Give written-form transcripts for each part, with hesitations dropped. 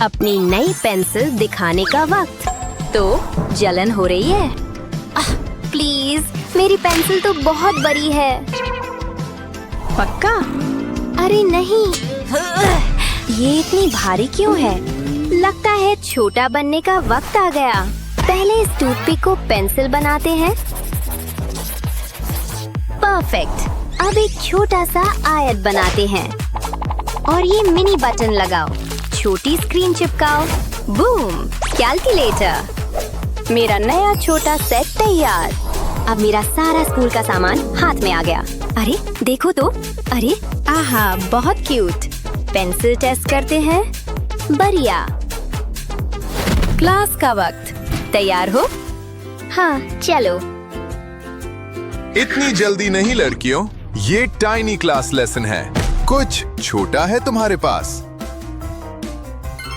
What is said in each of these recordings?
अपनी नई पेंसिल दिखाने का वक्त। तो जलन हो रही है? प्लीज, मेरी पेंसिल तो बहुत बड़ी है। पक्का? अरे नहीं, ये इतनी भारी क्यों है? लगता है छोटा बनने का वक्त आ गया। पहले इस टूथपिक को पेंसिल बनाते हैं। परफेक्ट। अब एक छोटा सा आयत बनाते हैं और ये मिनी बटन लगाओ, छोटी स्क्रीन चिपकाओ। बूम! कैलकुलेटर। मेरा नया छोटा सेट तैयार। अब मेरा सारा स्कूल का सामान हाथ में आ गया। अरे देखो तो, अरे आहा, बहुत क्यूट। पेंसिल टेस्ट करते हैं। बढ़िया। क्लास का वक्त। तैयार हो? हाँ, चलो। इतनी जल्दी नहीं लड़कियों, ये टाइनी क्लास लेसन है। कुछ छोटा है तुम्हारे पास?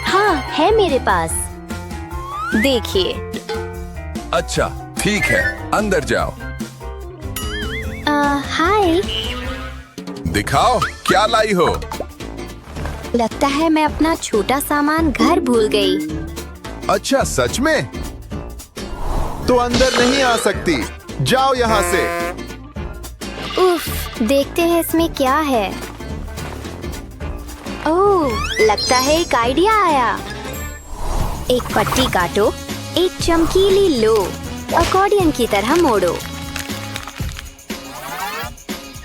हाँ, है मेरे पास। देखिए। अच्छा, ठीक है, अंदर जाओ। हाय। दिखाओ क्या लाई हो। लगता है मैं अपना छोटा सामान घर भूल गई। अच्छा, सच में? तो अंदर नहीं आ सकती, जाओ यहाँ से। उफ, देखते हैं इसमें क्या है। ओह, लगता है एक आइडिया आया। एक पट्टी काटो, एक चमकीली लो, अकॉर्डियन की तरह मोड़ो।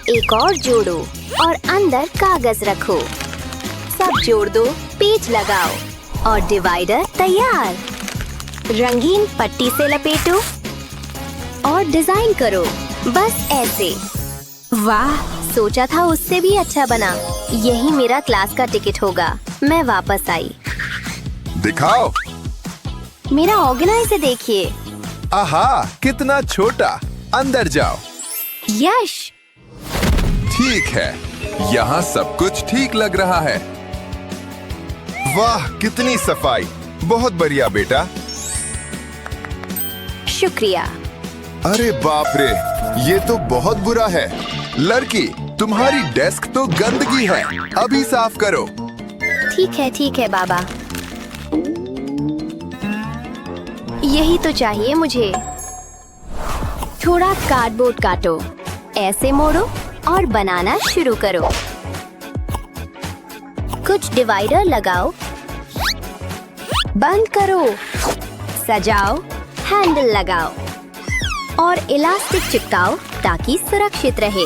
एक और जोड़ो और अंदर कागज रखो। सब जोड़ दो, पेच लगाओ और डिवाइडर तैयार। रंगीन पट्टी से लपेटो और डिजाइन करो, बस ऐसे। वाह, सोचा था उससे भी अच्छा बना। यही मेरा क्लास का टिकट होगा। मैं वापस आई। दिखाओ। मेरा ऑर्गेनाइजर देखिए। आहा, कितना छोटा। अंदर जाओ। यश! ठीक है, यहाँ सब कुछ ठीक लग रहा है। वाह, कितनी सफाई। बहुत बढ़िया बेटा। शुक्रिया। अरे बाप रे, ये तो बहुत बुरा है। लड़की, तुम्हारी डेस्क तो गंदगी है, अभी साफ करो। ठीक है बाबा। यही तो चाहिए मुझे। थोड़ा कार्डबोर्ड काटो, ऐसे मोड़ो और बनाना शुरू करो। कुछ डिवाइडर लगाओ, बंद करो, सजाओ, हैंडल लगाओ और इलास्टिक चिपकाओ ताकि सुरक्षित रहे।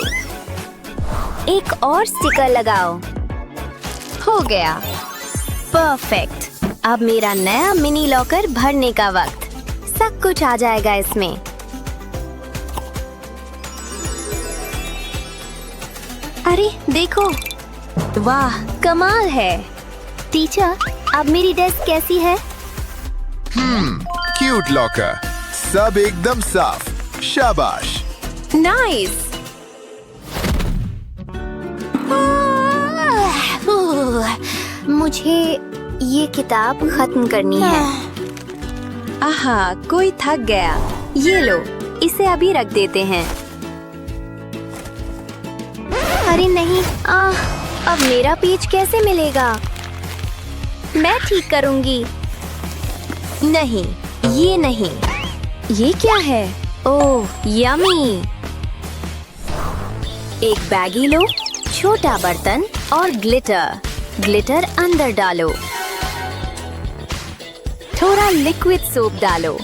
एक और स्टिकर लगाओ। हो गया। परफेक्ट। अब मेरा नया मिनी लॉकर भरने का वक्त। सब कुछ आ जाएगा इसमें। अरे देखो, वाह, कमाल है। टीचर, अब मेरी डेस्क कैसी है? क्यूट लॉकर, सब एकदम साफ। शाबाश। नाइस। मुझे ये किताब खत्म करनी है। आहा, कोई थक गया। ये लो, इसे अभी रख देते हैं। अरे नहीं, अब मेरा पेज कैसे मिलेगा? मैं ठीक करूंगी। नहीं, ये नहीं। ये क्या है? ओह, यमी। एक बैगी लो, छोटा बर्तन और ग्लिटर। ग्लिटर अंदर डालो। थोड़ा लिक्विड सोप डालो।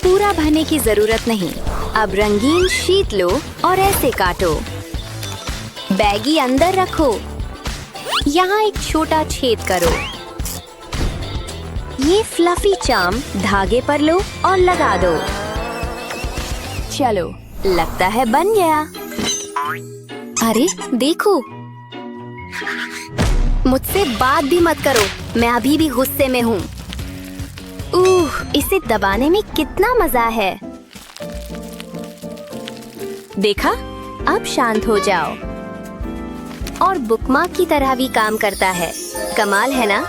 पूरा भरने की जरूरत नहीं। अब रंगीन शीट लो और ऐसे काटो। बैगी अंदर रखो। यहाँ एक छोटा छेद करो। ये फ्लफी चार्म धागे पर लो और लगा दो। चलो, लगता है बन गया। अरे देखो, मुझसे बात भी मत करो, मैं अभी भी गुस्से में हूँ। इसे दबाने में कितना मजा है। देखा? अब शांत हो जाओ। और बुकमार्क की तरह भी काम करता है। कमाल है ना?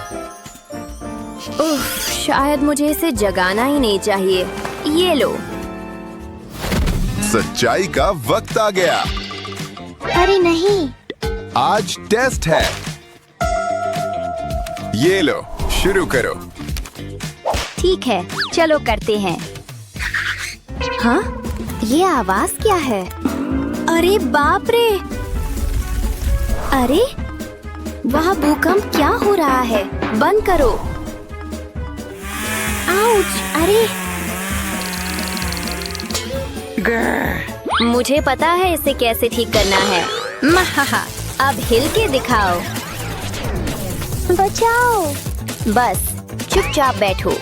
शायद मुझे इसे जगाना ही नहीं चाहिए। ये लो। सच्चाई का वक्त आ गया। अरे नहीं। आज टेस्ट है। ये लो, शुरू करो। ठीक है, चलो करते हैं। हाँ, ये आवाज क्या है? अरे बाप रे! अरे, वहाँ भूकंप क्या हो रहा है? बंद करो। आउच! अरे, मुझे पता है इसे कैसे ठीक करना है। महा, अब हिल के दिखाओ। बचाओ! बस चुपचाप बैठो।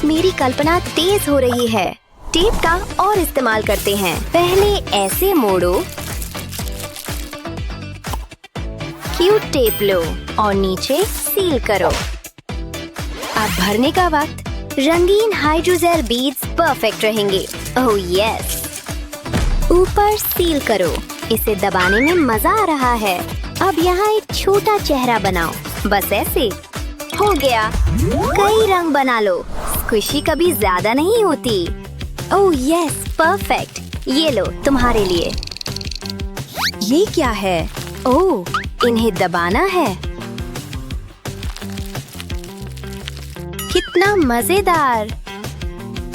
मेरी कल्पना तेज हो रही है। टेप का और इस्तेमाल करते हैं। पहले ऐसे मोड़ो, क्यूट टेप लो और नीचे सील करो। अब भरने का वक्त। रंगीन हाइड्रोजेल बीड्स परफेक्ट रहेंगे। Oh yes. ऊपर सील करो। इसे दबाने में मजा आ रहा है। अब यहाँ एक छोटा चेहरा बनाओ। बस ऐसे। हो गया। कई रंग बना लो। खुशी कभी ज्यादा नहीं होती। Oh yes, perfect. ये लो तुम्हारे लिए। ये क्या है? ओह, इन्हें दबाना है। कितना मजेदार!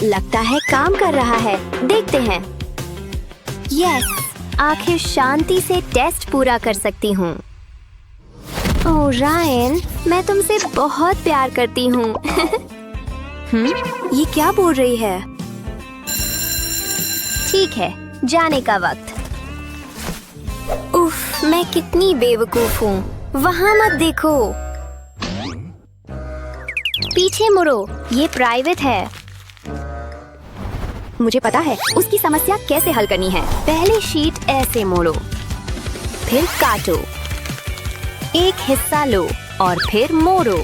लगता है काम कर रहा है। देखते हैं। यस, आखिर शांति से टेस्ट पूरा कर सकती हूँ। ओह रायन, मैं तुमसे बहुत प्यार करती हूँ। ये क्या बोल रही है? ठीक है, जाने का वक्त। उफ, मैं कितनी बेवकूफ हूँ। वहाँ मत देखो। पीछे मुड़ो, ये प्राइवेट है। मुझे पता है उसकी समस्या कैसे हल करनी है। पहले शीट ऐसे मोड़ो, फिर काटो। एक हिस्सा लो और फिर मोड़ो।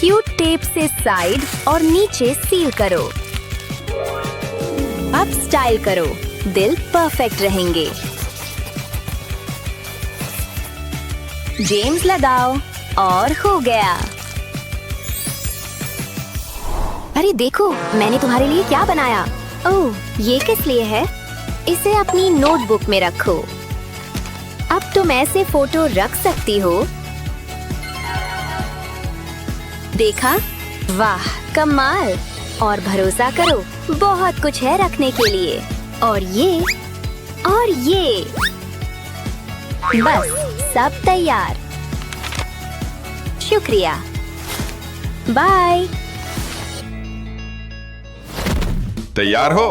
क्यूट टेप से साइड और नीचे सील करो। अब स्टाइल करो। दिल परफेक्ट रहेंगे। जेम्स लगाओ और हो गया। अरे देखो, मैंने तुम्हारे लिए क्या बनाया। ओह, ये किस लिए है? इसे अपनी नोटबुक में रखो। अब तुम ऐसे फोटो रख सकती हो। देखा? वाह, कमाल! और भरोसा करो, बहुत कुछ है रखने के लिए। और ये बस सब तैयार। शुक्रिया। बाय। तैयार हो?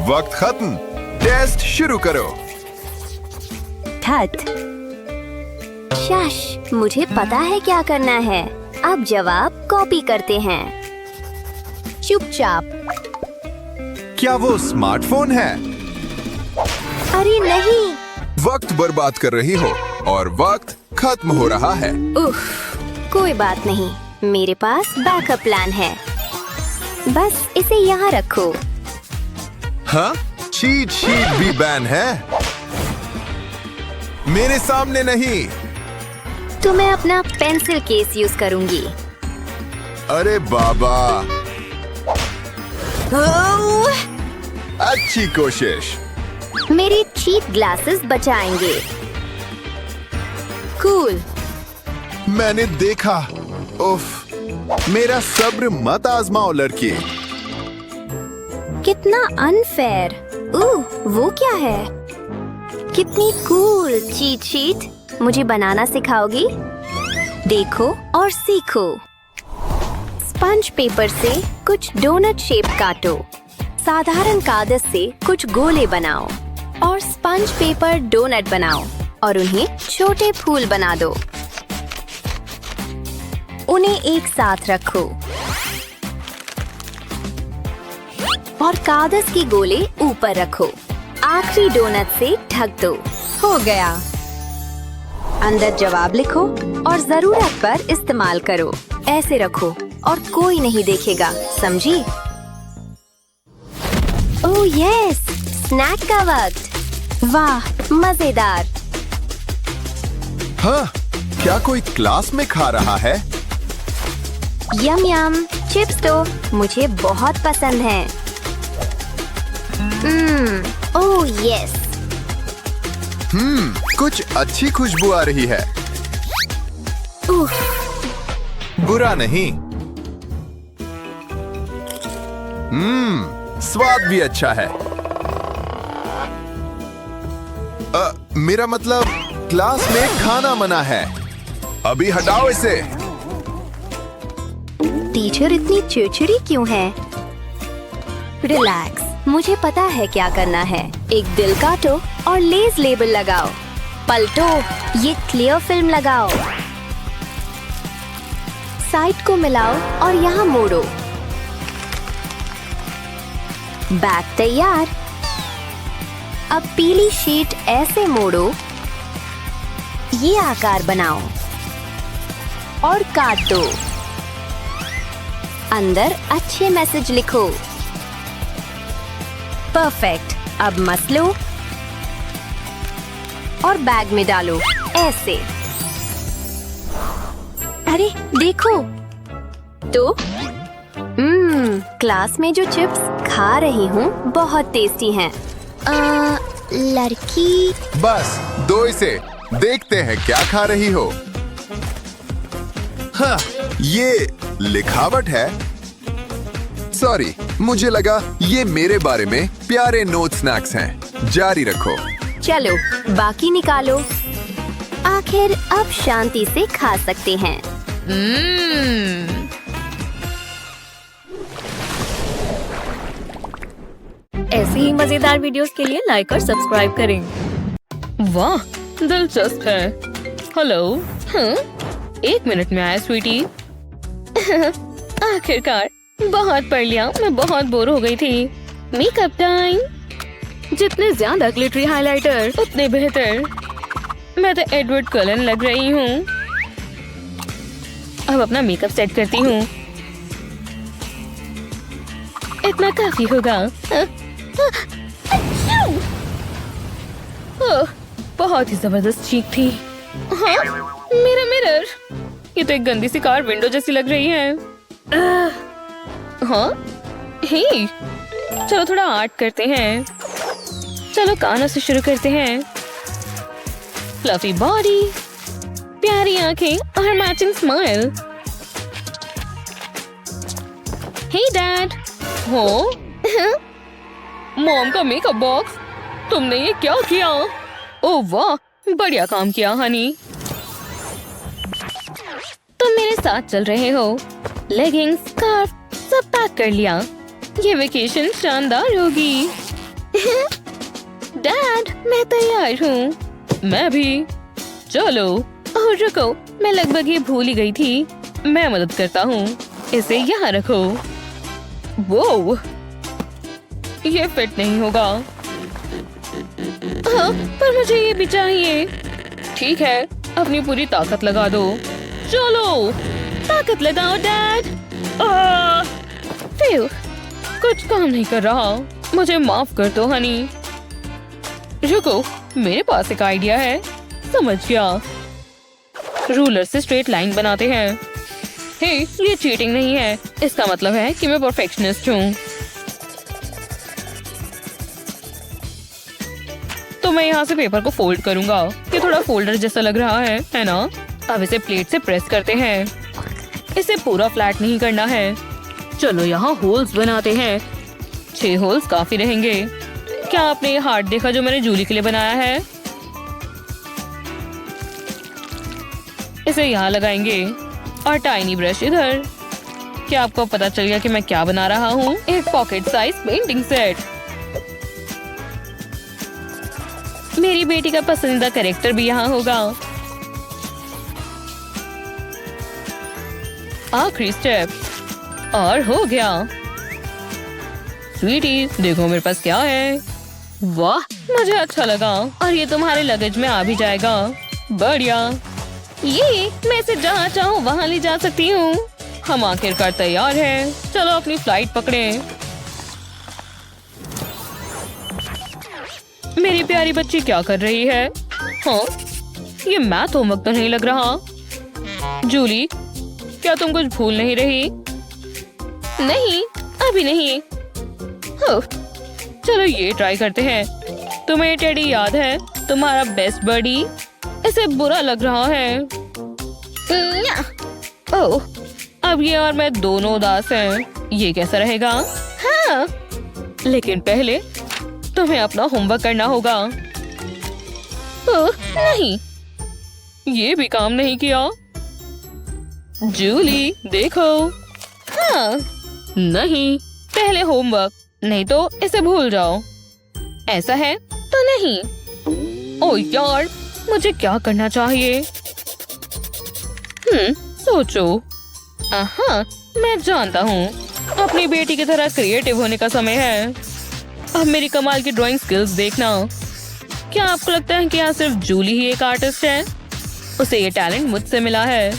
वक्त खत्म। टेस्ट शुरू करो। ठट। शश, मुझे पता है क्या करना है। अब जवाब कॉपी करते हैं। चुपचाप। क्या वो स्मार्टफोन है? अरे नहीं। वक्त बर्बाद कर रही हो और वक्त खत्म हो रहा है। उफ, कोई बात नहीं, मेरे पास बैकअप प्लान है। बस इसे यहाँ रखो। हाँ? चीट शीट भी बैन है? मेरे सामने नहीं। तो मैं अपना पेंसिल केस यूज करूंगी। अरे बाबा, अच्छी कोशिश। मेरी चीट ग्लासेस बचाएंगे। कूल। मैंने देखा। उफ, मेरा सब्र मत आजमाओ लड़की। कितना अनफेयर। वो क्या है? कितनी कूल चीट शीट। मुझे बनाना सिखाओगी? देखो और सीखो। स्पंज पेपर से कुछ डोनट शेप काटो। साधारण कागज से कुछ गोले बनाओ और स्पंज पेपर डोनट बनाओ और उन्हें छोटे फूल बना दो। उन्हें एक साथ रखो और कागज की गोले ऊपर रखो। आखिरी डोनट से ढक दो। हो गया। अंदर जवाब लिखो और जरूरत पर इस्तेमाल करो। ऐसे रखो और कोई नहीं देखेगा, समझी? ओह यस, स्नैक का वक्त। वाह, मजेदार। हाँ, क्या कोई क्लास में खा रहा है? यम यम, चिप्स तो मुझे बहुत पसंद हैं। Oh yes. कुछ अच्छी खुशबू आ रही है। बुरा नहीं। स्वाद भी अच्छा है। मेरा मतलब क्लास में खाना मना है। अभी हटाओ इसे। टीचर इतनी चिड़चिड़ी क्यों है? रिलैक्स, मुझे पता है क्या करना है। एक दिल काटो और लेज लेबल लगाओ। पलटो, ये क्लियर फिल्म लगाओ। साइड को मिलाओ और यहाँ मोड़ो। बैग तैयार। अब पीली शीट ऐसे मोड़ो, ये आकार बनाओ और काट दो। अंदर अच्छे मैसेज लिखो। परफेक्ट। अब मस लो और बैग में डालो ऐसे। अरे देखो तो क्लास में जो चिप्स खा रही हूँ बहुत टेस्टी हैं। लड़की। बस दो इसे। देखते हैं क्या खा रही हो। हाँ, ये लिखावट है। सॉरी, मुझे लगा ये मेरे बारे में प्यारे नोट स्नैक्स हैं। जारी रखो। चलो बाकी निकालो। आखिर अब शांति से खा सकते हैं। ऐसी ही मजेदार वीडियोस के लिए लाइक और सब्सक्राइब करें। वाह, दिलचस्प है। हेलो। हाँ, 1 मिनट में आया स्वीटी। आखिरकार बहुत पढ़ लिया। मैं बहुत बोर हो गई थी। Makeup time. जितने ज्यादा ग्लिटरी हाइलाइटर उतने बेहतर। मैं तो एडवर्ड कलन लग रही हूँ। अब अपना मेकअप सेट करती हूँ। इतना काफी होगा। बहुत ही जबरदस्त चीख थी। हाँ, मेरा मिरर। ये तो एक गंदी सी कार विंडो जैसी लग रही है। हाँ, हे, चलो थोड़ा आर्ट करते हैं। चलो कानों से शुरू करते हैं। फ्लफी बॉडी, प्यारी आंखें और मैचिंग स्माइल। हे डैड। हो मॉम का मेकअप बॉक्स। तुमने ये क्या किया? ओह वाह, बढ़िया काम किया हनी। तुम मेरे साथ चल रहे हो। लेगिंग्स, स्कार्फ सब पैक कर लिया। ये वेकेशन शानदार होगी। डैड, मैं तैयार हूँ। मैं भी। चलो। ओह रुको, मैं लगभग ये भूल ही गई थी। मैं मदद करता हूँ। इसे यहाँ रखो। वो ये फिट नहीं होगा। हाँ, पर मुझे ये भी चाहिए। ठीक है, अपनी पूरी ताकत लगा दो। चलो ताकत लगाओ डैड। कुछ काम नहीं कर रहा। मुझे माफ कर दो हनी। रुको, मेरे पास एक आइडिया है। समझ गया। रूलर से स्ट्रेट लाइन बनाते हैं। हे, ये चीटिंग नहीं है। इसका मतलब है कि मैं परफेक्शनिस्ट हूँ। तो मैं यहाँ से पेपर को फोल्ड करूंगा। ये थोड़ा फोल्डर जैसा लग रहा है ना? अब इसे प्लेट से प्रेस करते हैं। इसे पूरा फ्लैट नहीं करना है। चलो यहाँ होल्स बनाते हैं। 6 होल्स काफी रहेंगे। क्या आपने ये हार्ट देखा जो मैंने जूली के लिए बनाया है? इसे यहाँ लगाएंगे और टाइनी ब्रश इधर। क्या आपको पता चल गया कि मैं क्या बना रहा हूँ? एक पॉकेट साइज पेंटिंग सेट। मेरी बेटी का पसंदीदा कैरेक्टर भी यहाँ होगा। आखिरी स्टेप और हो गया। स्वीटी, देखो मेरे पास क्या है। वाह, मुझे अच्छा लगा। और ये तुम्हारे लगेज में आ भी जाएगा। बढ़िया। ये मैं इसे जहाँ चाहूँ वहाँ ले जा सकती हूँ। हम आखिरकार तैयार हैं। चलो अपनी फ्लाइट पकड़ें। मेरी प्यारी बच्ची क्या कर रही है? हाँ, ये मैथ होमवर्क तो नहीं लग रहा। जूली, क्या तुम कुछ भूल नहीं रही? नहीं, अभी नहीं। चलो ये ट्राई करते हैं। तुम्हें टेडी याद है? तुम्हारा बेस्ट बडी। इसे बुरा लग रहा है। ओह, अब ये और मैं दोनों उदास हैं। ये कैसा रहेगा? हाँ, लेकिन पहले तुम्हें अपना होमवर्क करना होगा। ओह, नहीं, ये भी काम नहीं किया। जूली, देखो। हाँ, नहीं, पहले होमवर्क, नहीं तो इसे भूल जाओ। ऐसा है तो नहीं। ओह यार, मुझे क्या करना चाहिए? सोचो। हाँ, मैं जानता हूँ। अपनी बेटी की तरह क्रिएटिव होने का समय है। अब मेरी कमाल की ड्राइंग स्किल्स देखना। क्या आपको लगता है कि यहाँ सिर्फ जूली ही एक आर्टिस्ट है? उसे ये टैलेंट मुझसे मिला है।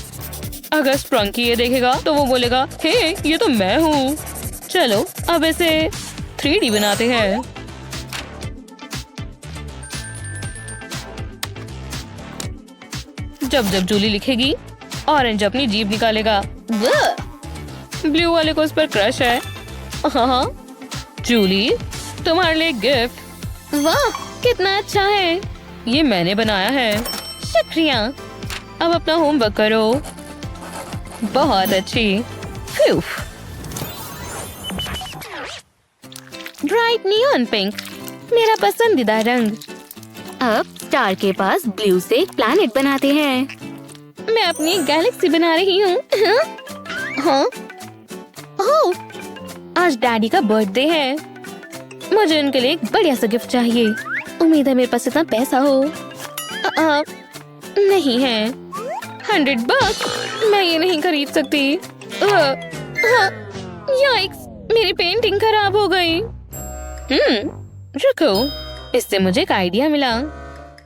अगर स्प्रंकी ये देखेगा तो वो बोलेगा, हे, ये तो मैं हूँ। चलो अब इसे 3D बनाते हैं। जब जब जूली लिखेगी, ऑरेंज अपनी जीभ निकालेगा। ब्लू वाले को उस पर क्रश है। हाँ, जूली, तुम्हारे लिए गिफ्ट। वाह, कितना अच्छा है। ये मैंने बनाया है। शुक्रिया। अब अपना होमवर्क करो। बहुत अच्छी। ब्राइट नियॉन पिंक, मेरा पसंदीदा रंग। अब स्टार के पास ब्लू से एक प्लैनेट बनाते हैं। मैं अपनी गैलेक्सी बना रही हूँ। हाँ? ओह, आज डैडी का बर्थडे है। मुझे उनके लिए एक बढ़िया सा गिफ्ट चाहिए। उम्मीद है मेरे पास इतना पैसा हो। नहीं है। 100 bucks, मैं ये नहीं खरीद सकती। याइक्स, मेरी पेंटिंग खराब हो गई। रुको, इससे मुझे एक आइडिया मिला।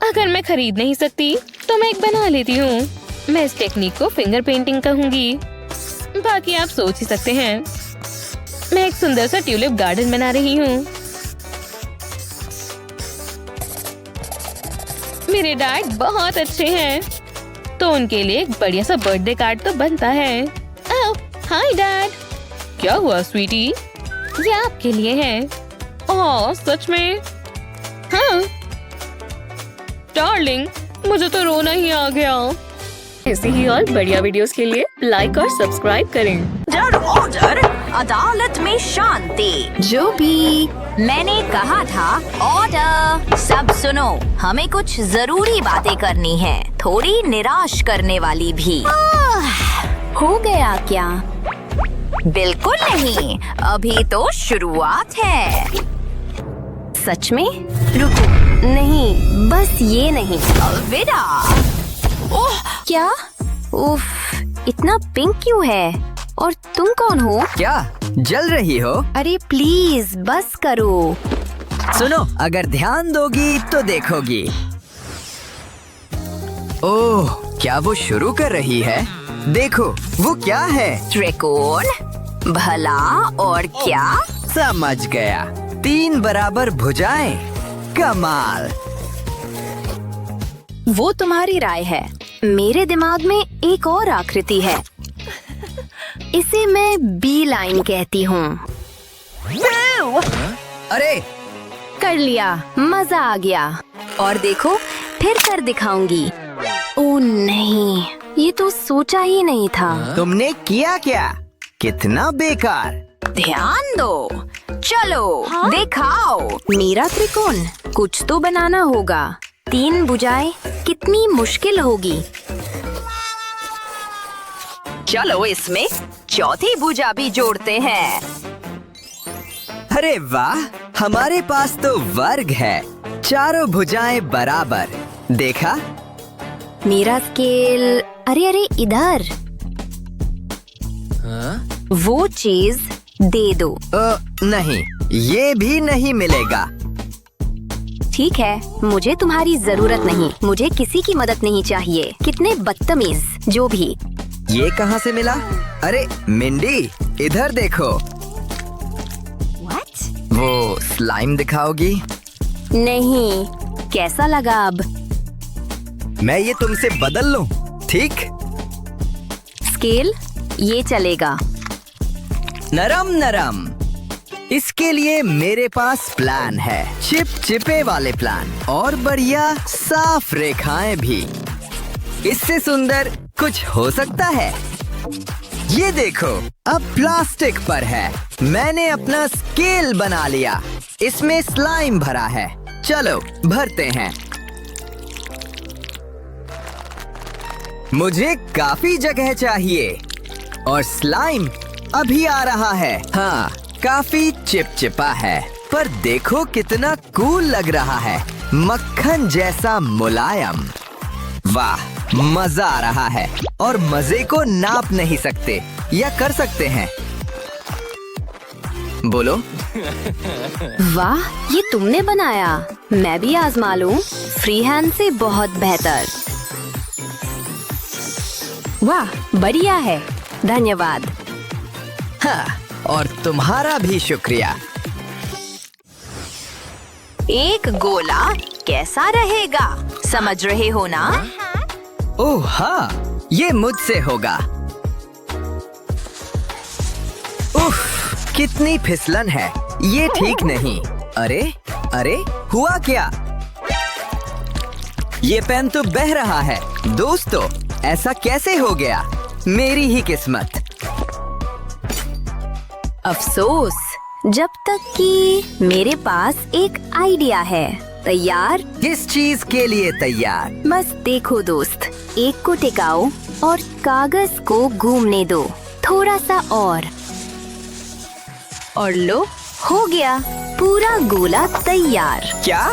अगर मैं खरीद नहीं सकती तो मैं एक बना लेती हूँ। मैं इस टेक्निक को फिंगर पेंटिंग कहूँगी। बाकी आप सोच ही सकते हैं। मैं एक सुंदर सा ट्यूलिप गार्डन बना रही हूँ। मेरे डैड बहुत अच्छे हैं, तो उनके लिए एक बढ़िया सा बर्थडे कार्ड तो बनता है। ओह, हाय डैड। क्या हुआ स्वीटी? ये आपके लिए है। ओह, सच में? हाँ। डार्लिंग, मुझे तो रोना ही आ गया। ऐसे ही और बढ़िया वीडियोस के लिए लाइक और सब्सक्राइब करें। ऑर्डर, अदालत में शांति। जो भी मैंने कहा था, ऑर्डर। सब सुनो, हमें कुछ जरूरी बातें करनी है, थोड़ी निराश करने वाली भी। हो गया क्या? बिल्कुल नहीं, अभी तो शुरुआत है। सच में? रुको, नहीं, बस ये नहीं। अलविदा। ओह, क्या? उफ, इतना पिंक क्यों है? और तुम कौन हो? क्या जल रही हो? अरे प्लीज बस करो। सुनो, अगर ध्यान दोगी तो देखोगी। ओह, क्या वो शुरू कर रही है? देखो, वो क्या है? त्रिकोण? भला और क्या? समझ गया, 3 बराबर भुजाएं। कमाल। वो तुम्हारी राय है। मेरे दिमाग में एक और आकृति है। इसे मैं बी लाइन कहती हूँ। अरे, कर लिया, मजा आ गया। और देखो, फिर कर दिखाऊंगी। ओह नहीं, ये तो सोचा ही नहीं था। तुमने किया क्या? कितना बेकार। ध्यान दो, चलो दिखाओ। मेरा त्रिकोण, कुछ तो बनाना होगा। 3 भुजाएं कितनी मुश्किल होगी। चलो इसमें चौथी भुजा भी जोड़ते हैं। अरे वाह, हमारे पास तो वर्ग है। चारों भुजाएं बराबर। देखा? मेरा स्केल, अरे अरे इधर। वो चीज दे दो। नहीं, ये भी नहीं मिलेगा। ठीक है, मुझे तुम्हारी जरूरत नहीं। मुझे किसी की मदद नहीं चाहिए। कितने बदतमीज। जो भी। ये कहाँ से मिला? अरे मिंडी, इधर देखो। What? वो स्लाइम दिखाओगी? नहीं, कैसा लगा अब? मैं ये तुमसे बदल लूं, ठीक? स्केल, ये चलेगा। नरम नरम। इसके लिए मेरे पास प्लान है। चिपचिपे वाले प्लान और बढ़िया साफ रेखाएं भी। इससे सुंदर कुछ हो सकता है। ये देखो, अब प्लास्टिक पर है। मैंने अपना स्केल बना लिया। इसमें स्लाइम भरा है। चलो भरते हैं। मुझे काफी जगह चाहिए और स्लाइम अभी आ रहा है। हाँ, काफी चिपचिपा है, पर देखो कितना कूल लग रहा है। मक्खन जैसा मुलायम। वाह, मजा आ रहा है और मजे को नाप नहीं सकते या कर सकते हैं। बोलो। वाह, ये तुमने बनाया। मैं भी आजमा लूं। फ्री हैंड से बहुत बेहतर। वाह, बढ़िया है। धन्यवाद। हाँ, और तुम्हारा भी शुक्रिया। एक गोला कैसा रहेगा, समझ रहे हो ना? ओह हाँ, ये मुझसे होगा। उफ, कितनी फिसलन है। ये ठीक नहीं। अरे अरे, हुआ क्या? ये पेन तो बह रहा है। दोस्तों, ऐसा कैसे हो गया? मेरी ही किस्मत। अफसोस, जब तक कि मेरे पास एक आइडिया है। तैयार? किस चीज के लिए तैयार? बस देखो दोस्त, एक को टिकाओ और कागज को घूमने दो। थोड़ा सा और लो, हो गया। पूरा गोला तैयार। क्या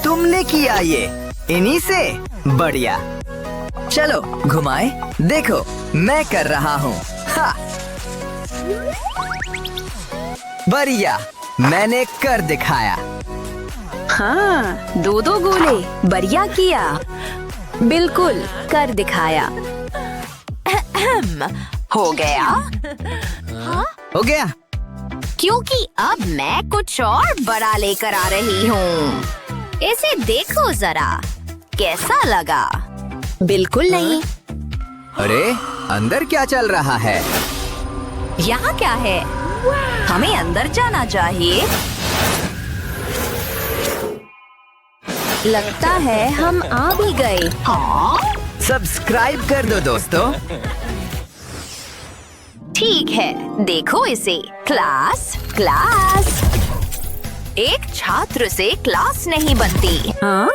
तुमने किया ये? इन्हीं से? बढ़िया। चलो घुमाए। देखो, मैं कर रहा हूँ। हाँ, बढ़िया, मैंने कर दिखाया। हाँ, दो दो गोले। बढ़िया किया। बिल्कुल कर दिखाया। हो गया। हो गया। क्योंकि अब मैं कुछ और बड़ा लेकर आ रही हूँ। इसे देखो जरा, कैसा लगा? बिल्कुल नहीं। अरे, अंदर क्या चल रहा है? यहाँ क्या है? हमें अंदर जाना चाहिए। लगता है हम आ भी गए। हाँ? सब्सक्राइब कर दो दोस्तों। ठीक है, देखो इसे। Class class. एक छात्र से क्लास नहीं बनती। हाँ?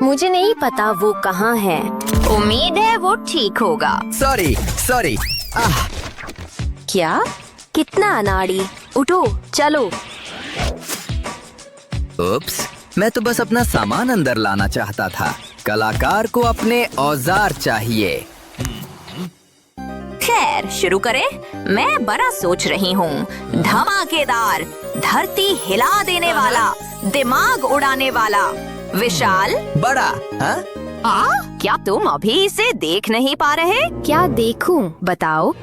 मुझे नहीं पता वो कहाँ है। उम्मीद है वो ठीक होगा। Sorry sorry. क्या? कितना अनाड़ी। उठो, चलो। उप्स, मैं तो बस अपना सामान अंदर लाना चाहता था। कलाकार को अपने औजार चाहिए। खैर, शुरू करें। मैं बड़ा सोच रही हूँ। धमाकेदार, धरती हिला देने वाला, दिमाग उड़ाने वाला, विशाल। बड़ा? हाँ? क्या तुम अभी इसे देख नहीं पा रहे? क्या देखूं? बताओ।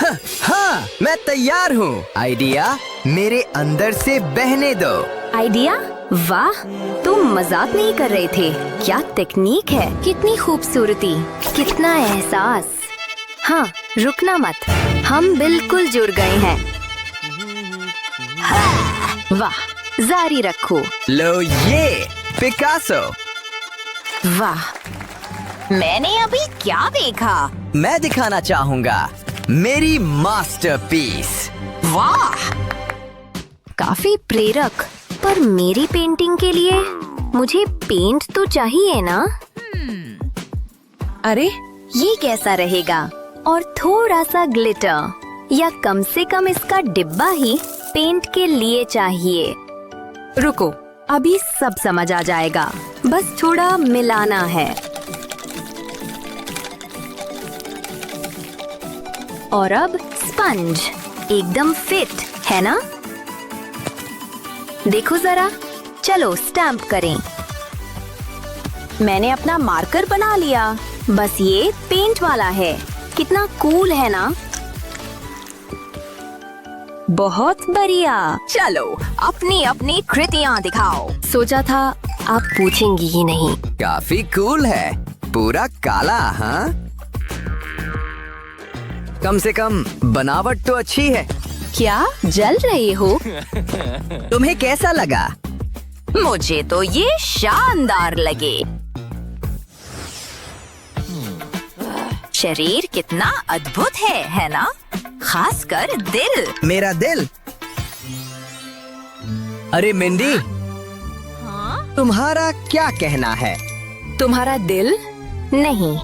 हाँ, मैं तैयार हूँ। आइडिया मेरे अंदर से बहने दो। आइडिया? वाह, तुम मजाक नहीं कर रहे थे। क्या टेक्निक है, कितनी खूबसूरती, कितना एहसास। हाँ, रुकना मत, हम बिल्कुल जुड़ गए हैं। हाँ, वाह, जारी रखो। लो ये, पिकासो। वाह, मैंने अभी क्या देखा? मैं दिखाना चाहूँगा मेरी मास्टरपीस। वाह, काफी प्रेरक। पर मेरी पेंटिंग के लिए मुझे पेंट तो चाहिए ना? अरे, ये कैसा रहेगा? और थोड़ा सा ग्लिटर, या कम से कम इसका डिब्बा ही पेंट के लिए चाहिए। रुको, अभी सब समझ आ जाएगा। बस थोड़ा मिलाना है। और अब स्पंज, एकदम फिट है ना? देखो जरा, चलो स्टैम्प करें। मैंने अपना मार्कर बना लिया। बस ये पेंट वाला है। कितना कूल है ना? बहुत बढ़िया। चलो अपनी अपनी कृतियाँ दिखाओ। सोचा था आप पूछेंगी ही नहीं। काफी कूल है, पूरा काला। हाँ, कम से कम बनावट तो अच्छी है। क्या जल रहे हो? तुम्हें कैसा लगा? मुझे तो ये शानदार लगे। शरीर कितना अद्भुत है ना? खासकर दिल। मेरा दिल। अरे मिंडी, तुम्हारा क्या कहना है? तुम्हारा दिल नहीं।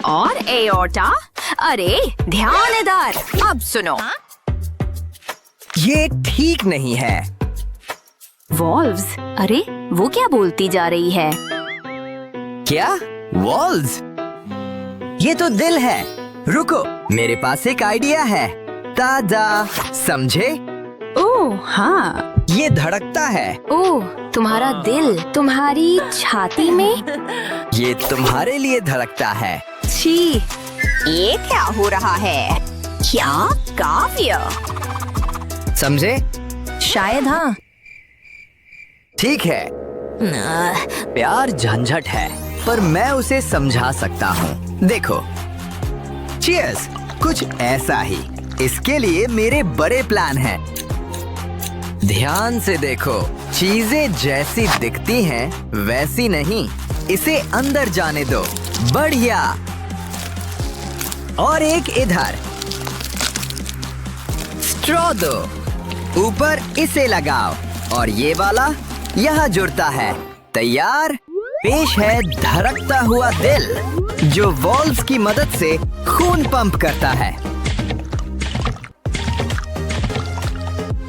और एओर्टा? अरे ध्यान इधर। अब सुनो। ये ठीक नहीं है। वॉल्व्स? अरे वो क्या बोलती जा रही है? क्या? वॉल्स? ये तो दिल है। रुको, मेरे पास एक आइडिया है। ताजा, समझे? ओह हाँ। ये धड़कता है। ओह, तुम्हारा दिल तुम्हारी छाती में? ये तुम्हारे लिए धड़कता है। छी, ये क्या हो रहा है? क्या काव्य? समझे? शायद हाँ। ठीक है। प्यार झंझट है, पर मैं उसे समझा सकता हूँ। देखो, चीयर्स, कुछ ऐसा ही। इसके लिए मेरे बड़े प्लान हैं। ध्यान से देखो, चीजें जैसी दिखती हैं वैसी नहीं। इसे अंदर जाने दो। बढ़िया। और एक इधर। स्ट्रॉ दो। ऊपर इसे लगाओ और ये वाला यहाँ जुड़ता है। तैयार? पेश है धड़कता हुआ दिल, जो वॉल्व्स की मदद से खून पंप करता है।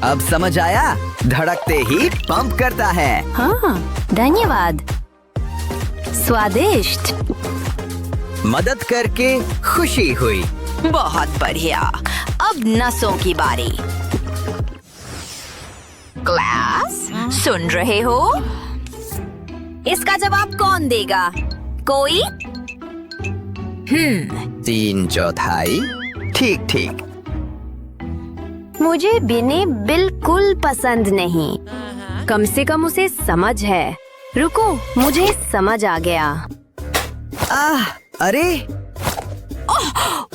अब समझ आया? धड़कते ही पंप करता है। हाँ, धन्यवाद। स्वादिष्ट। मदद करके खुशी हुई। बहुत बढ़िया। अब नसों की बारी। क्लास, सुन रहे हो? इसका जवाब कौन देगा? कोई? 3/4। ठीक ठीक। मुझे बिने बिल्कुल पसंद नहीं। कम से कम उसे समझ है। रुको, मुझे समझ आ गया। अरे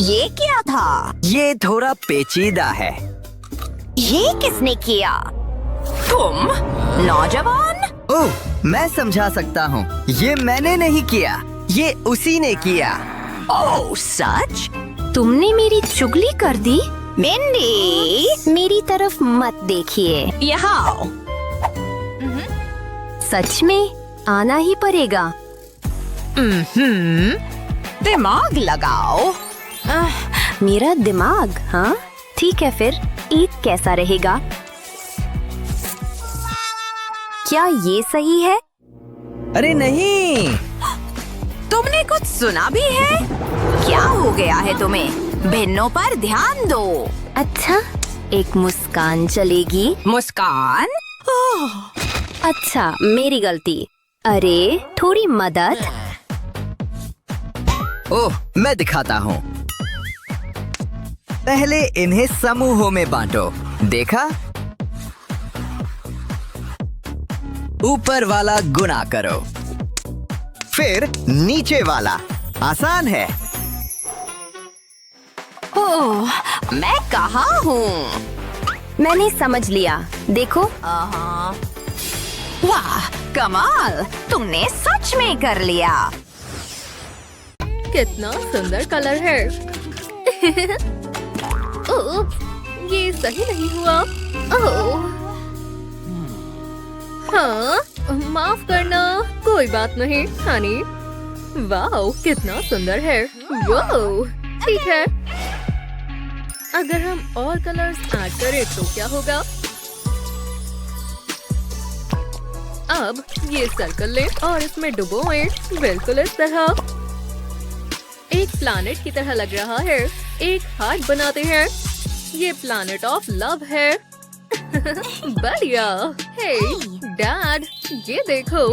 ये क्या था? ये थोड़ा पेचीदा है। ये किसने किया? तुम, नौजवान? ओह, मैं समझा सकता हूँ। ये मैंने नहीं किया, ये उसी ने किया। ओह सच? तुमने मेरी चुगली कर दी? मिंडी, मेरी तरफ मत देखिए। यहाँ आओ। सच में आना ही पड़ेगा। दिमाग लगाओ। मेरा दिमाग? हाँ ठीक है, फिर ईद कैसा रहेगा? क्या ये सही है? अरे नहीं। तुमने कुछ सुना भी है? क्या हो गया है तुम्हें? भिन्नों पर ध्यान दो। अच्छा, एक मुस्कान चलेगी। मुस्कान? अच्छा, मेरी गलती। अरे थोड़ी मदद। ओह, मैं दिखाता हूँ। पहले इन्हें समूहों में बांटो। देखा? ऊपर वाला गुणा करो, फिर नीचे वाला। आसान है। ओह, मैं कहाँ हूँ? मैंने समझ लिया। देखो। वाह, कमाल! तुमने सच में कर लिया। कितना सुंदर कलर है। ओह, ये सही नहीं हुआ। ओह, हाँ, माफ करना। कोई बात नहीं, हनी। वाओ, कितना सुंदर है। वाओ, ठीक है। अगर हम और कलर्स ऐड करें तो क्या होगा? अब ये सर्कल लें और इसमें डुबोएं, बिल्कुल इस तरह। एक प्लैनेट की तरह लग रहा है। एक हार्ट बनाते हैं। ये प्लैनेट ऑफ लव है। बढ़िया। हे डैड, ये देखो।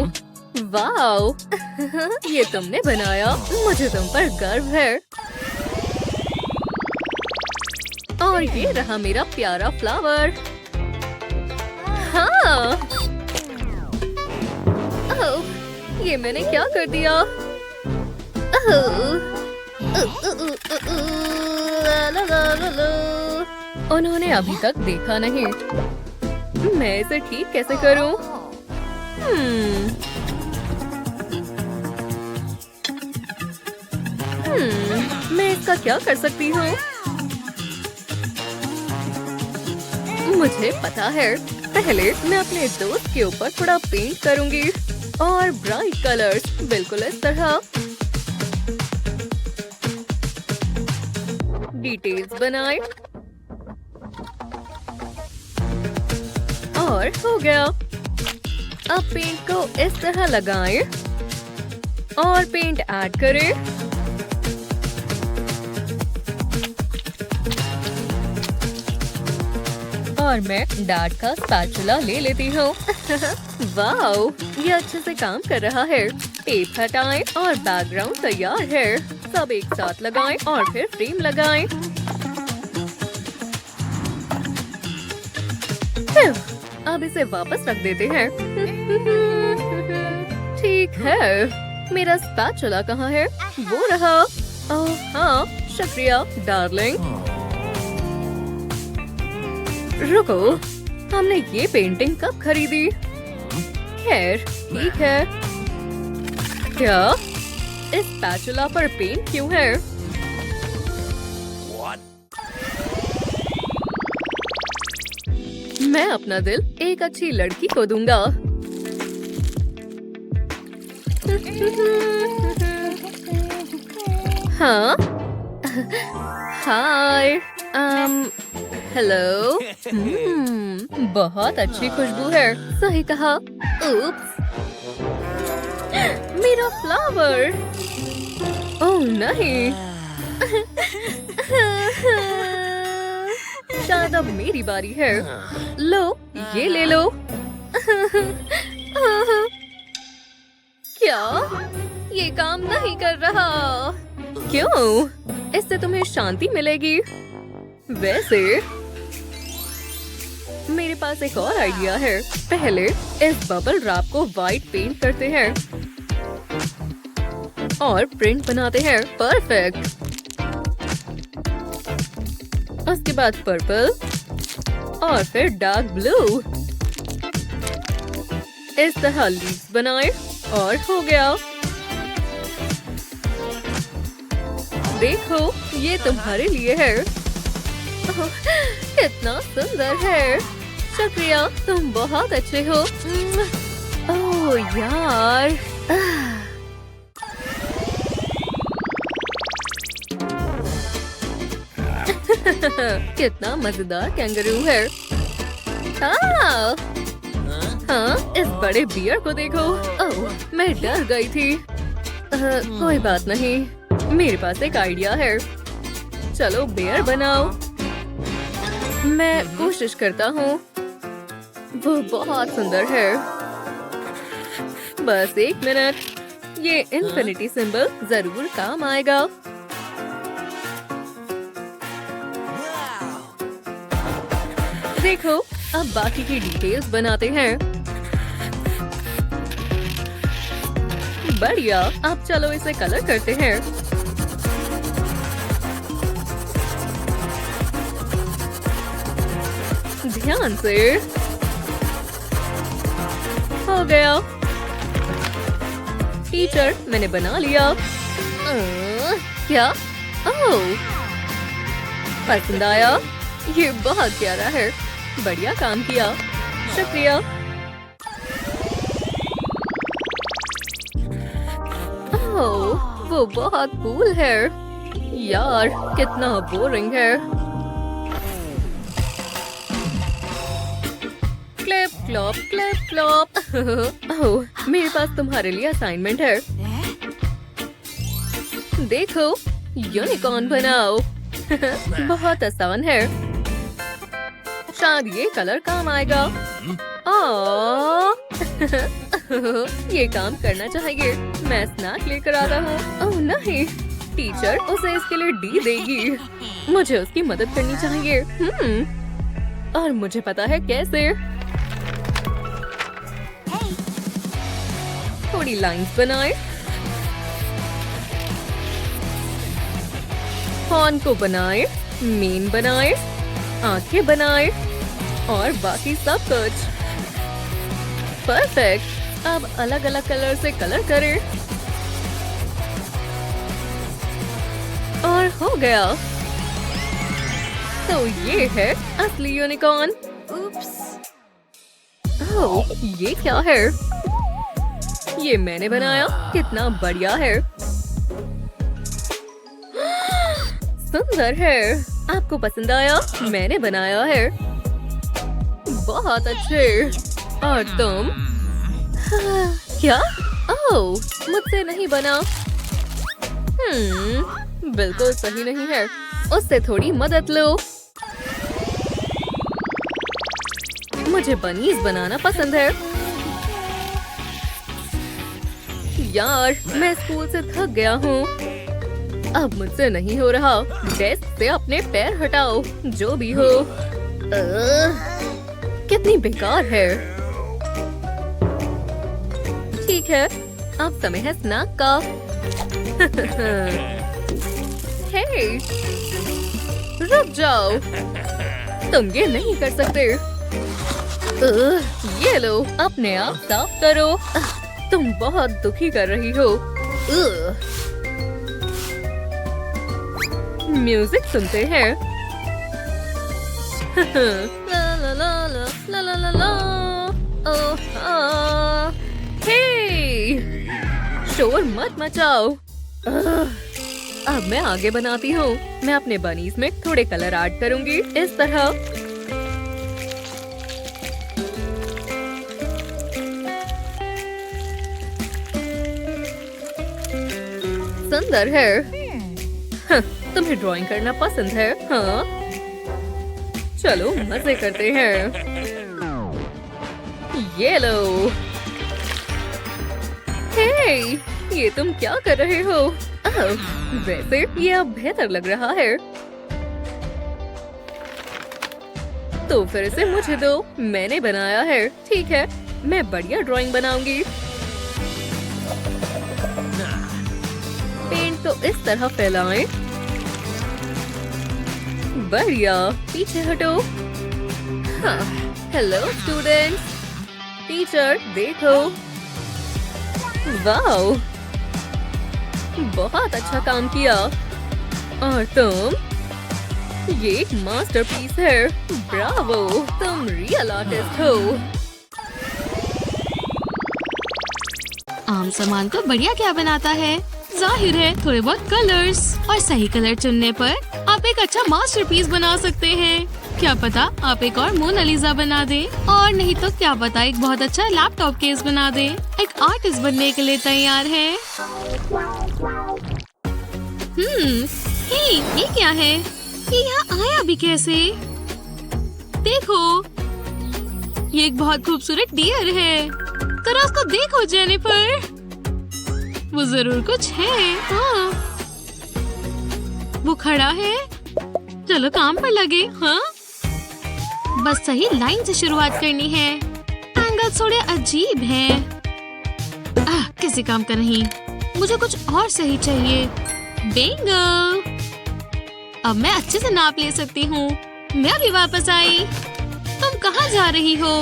वाओ, ये तुमने बनाया। मुझे तुम पर गर्व है। और ये रहा मेरा प्यारा फ्लावर। हाँ। ओह, ये मैंने क्या कर दिया? उन्होंने अभी तक देखा नहीं। मैं इसे ठीक कैसे करूं? मैं इसका क्या कर सकती हूँ? मुझे पता है। पहले मैं अपने दोस्त के ऊपर थोड़ा पेंट करूंगी और ब्राइट कलर्स, बिल्कुल इस तरह। डिटेल्स बनाए और हो गया। अब पेंट को इस तरह लगाएं और पेंट ऐड करें। और मैं डैड का स्पैचुला ले लेती हूँ। वाओ, ये अच्छे से काम कर रहा है। टेप हटाएं और बैकग्राउंड तैयार है। सब एक साथ लगाएं और फिर फ्रेम लगाएं। अब इसे वापस रख देते हैं। ठीक है, मेरा स्पैचुला कहाँ है? वो रहा। ओह हाँ, शुक्रिया डार्लिंग। रुको, हमने ये पेंटिंग कब खरीदी? खैर, ठीक है। क्या इस स्पैचुला पर पेंट क्यों है? मैं अपना दिल एक अच्छी लड़की को दूंगा। हाँ, हाय, हेलो। बहुत अच्छी खुशबू है। सही कहा। उप्स, मेरा फ्लावर। ओह नहीं। शायद अब मेरी बारी है। लो, ये ले लो। क्या? ये काम नहीं कर रहा। क्यों? इससे तुम्हें शांति मिलेगी। वैसे मेरे पास एक और आइडिया है। पहले इस बबल रैप को व्हाइट पेंट करते हैं और प्रिंट बनाते हैं। परफेक्ट। उसके बाद पर्पल और फिर डार्क ब्लू। इस तरह लीव्स बनाए और हो गया। देखो, ये तुम्हारे लिए है। कितना सुंदर है। शुक्रिया, तुम बहुत अच्छे हो। ओह यार। कितना मजेदार कैंगरू है। हाँ, इस बड़े बियर को देखो। ओह, मैं डर गई थी। कोई बात नहीं, मेरे पास एक आइडिया है। चलो बियर बनाओ। मैं कोशिश करता हूँ। वो बहुत सुंदर है। बस एक मिनट। ये इन्फिनिटी सिंबल जरूर काम आएगा। देखो, अब बाकी की डिटेल्स बनाते हैं। बढ़िया। अब चलो इसे कलर करते हैं। ध्यान से। हो गया। टीचर, मैंने बना लिया। क्या? ओह, पसंद आया? ये बहुत प्यारा है। बढ़िया काम किया। शुक्रिया। ओह, वो बहुत कूल है। यार, कितना बोरिंग है। Clip clop, clip clop. Oh, मेरे पास तुम्हारे लिए असाइनमेंट है। देखो, यूनिकॉर्न बनाओ। बहुत आसान है। शायद ये कलर काम आएगा। ये काम करना चाहिए। मैं स्नैक लेकर आता हूँ। ओह नहीं, टीचर उसे इसके लिए डी देगी। मुझे उसकी मदद करनी चाहिए। और मुझे पता है कैसे। थोड़ी लाइंस बनाए। हॉर्न को बनाए, मेन बनाए, आंखें बनाए और बाकी सब कुछ। परफेक्ट। अब अलग अलग कलर से कलर करें और और हो गया। तो ये है असली यूनिकॉर्न। ओह, ये क्या है? ये मैंने बनाया, कितना बढ़िया है। सुंदर है। आपको पसंद आया? मैंने बनाया है। बहुत अच्छे। और तुम? क्या? ओह, मुझसे नहीं बना। बिल्कुल सही नहीं है। उससे थोड़ी मदद लो। मुझे बनीज बनाना पसंद है। यार, मैं स्कूल से थक गया हूँ। अब मुझसे नहीं हो रहा। डेस्क से अपने पैर हटाओ, जो भी हो। कितनी बेकार है। ठीक है, अब समय है स्नैक का। हे, रुक जाओ। तुम ये नहीं कर सकते। ये लो, अपने आप साफ करो। तुम बहुत दुखी कर रही हो। म्यूजिक सुनते हैं। ला ला ला ला ला ला ला ला। ओह, हे, शोर मत मचाओ। अब मैं आगे बनाती हूँ। मैं अपने बनीज में थोड़े कलर ऐड करूंगी, इस तरह। सुंदर है। तुम्हें ड्राइंग करना पसंद है? हाँ, चलो मजे करते हैं। ये लो। हे, ये तुम क्या कर रहे हो? वैसे ये अब बेहतर लग रहा है। तो फिर से मुझे दो, मैंने बनाया है। ठीक है, मैं बढ़िया ड्राइंग बनाऊंगी। पेंट तो इस तरह फैलाएं। बढ़िया, पीछे हटो। हाँ, हेलो स्टूडेंट्स। टीचर देखो। वाओ, बहुत अच्छा काम किया। और तुम? ये एक मास्टरपीस है। ब्रावो, तुम रियल आर्टिस्ट हो। आम सामान को बढ़िया क्या बनाता है? जाहिर है थोड़े बहुत कलर्स, और सही कलर चुनने पर आप एक अच्छा मास्टरपीस बना सकते हैं। क्या पता आप एक और मोनालिसा बना दे, और नहीं तो क्या पता एक बहुत अच्छा लैपटॉप केस बना दे। एक आर्टिस्ट बनने के लिए तैयार है। ये क्या है? ये यहाँ आया भी कैसे? देखो, ये एक बहुत खूबसूरत डियर है। जरा उसको देखो जेनिफर, वो जरूर कुछ है। हाँ, वो खड़ा है। चलो काम पर लगे। हाँ, बस सही लाइन से शुरुआत करनी है। एंगल थोड़े अजीब हैं। किसी काम का नहीं, मुझे कुछ और सही चाहिए। बिंगो! अब मैं अच्छे से नाप ले सकती हूँ। मैं अभी वापस आई। तुम कहाँ जा रही हो?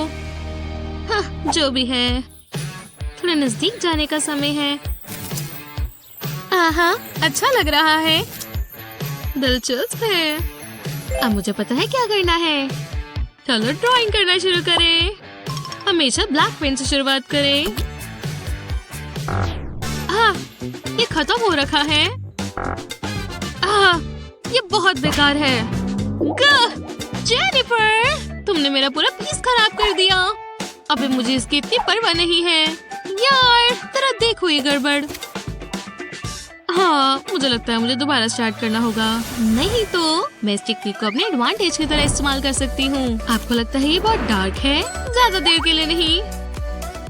हाँ, जो भी है, थोड़ा नजदीक जाने का समय है। हाँ, अच्छा लग रहा है। दिलचस्प है। अब मुझे पता है क्या करना है। चलो ड्राइंग करना शुरू करें। हमेशा ब्लैक पेन से शुरुआत करें। ये खत्म हो रखा है। ये बहुत बेकार है। जेनिफर, तुमने मेरा पूरा पीस खराब कर दिया। अबे मुझे इसकी इतनी परवाह नहीं है। यार, जरा देखो ये गड़बड़। हाँ, मुझे लगता है मुझे दोबारा स्टार्ट करना होगा। नहीं तो मैं इस टेक्निक को अपने एडवांटेज की तरह इस्तेमाल कर सकती हूँ। आपको लगता है ये बहुत डार्क है? ज्यादा देर के लिए नहीं।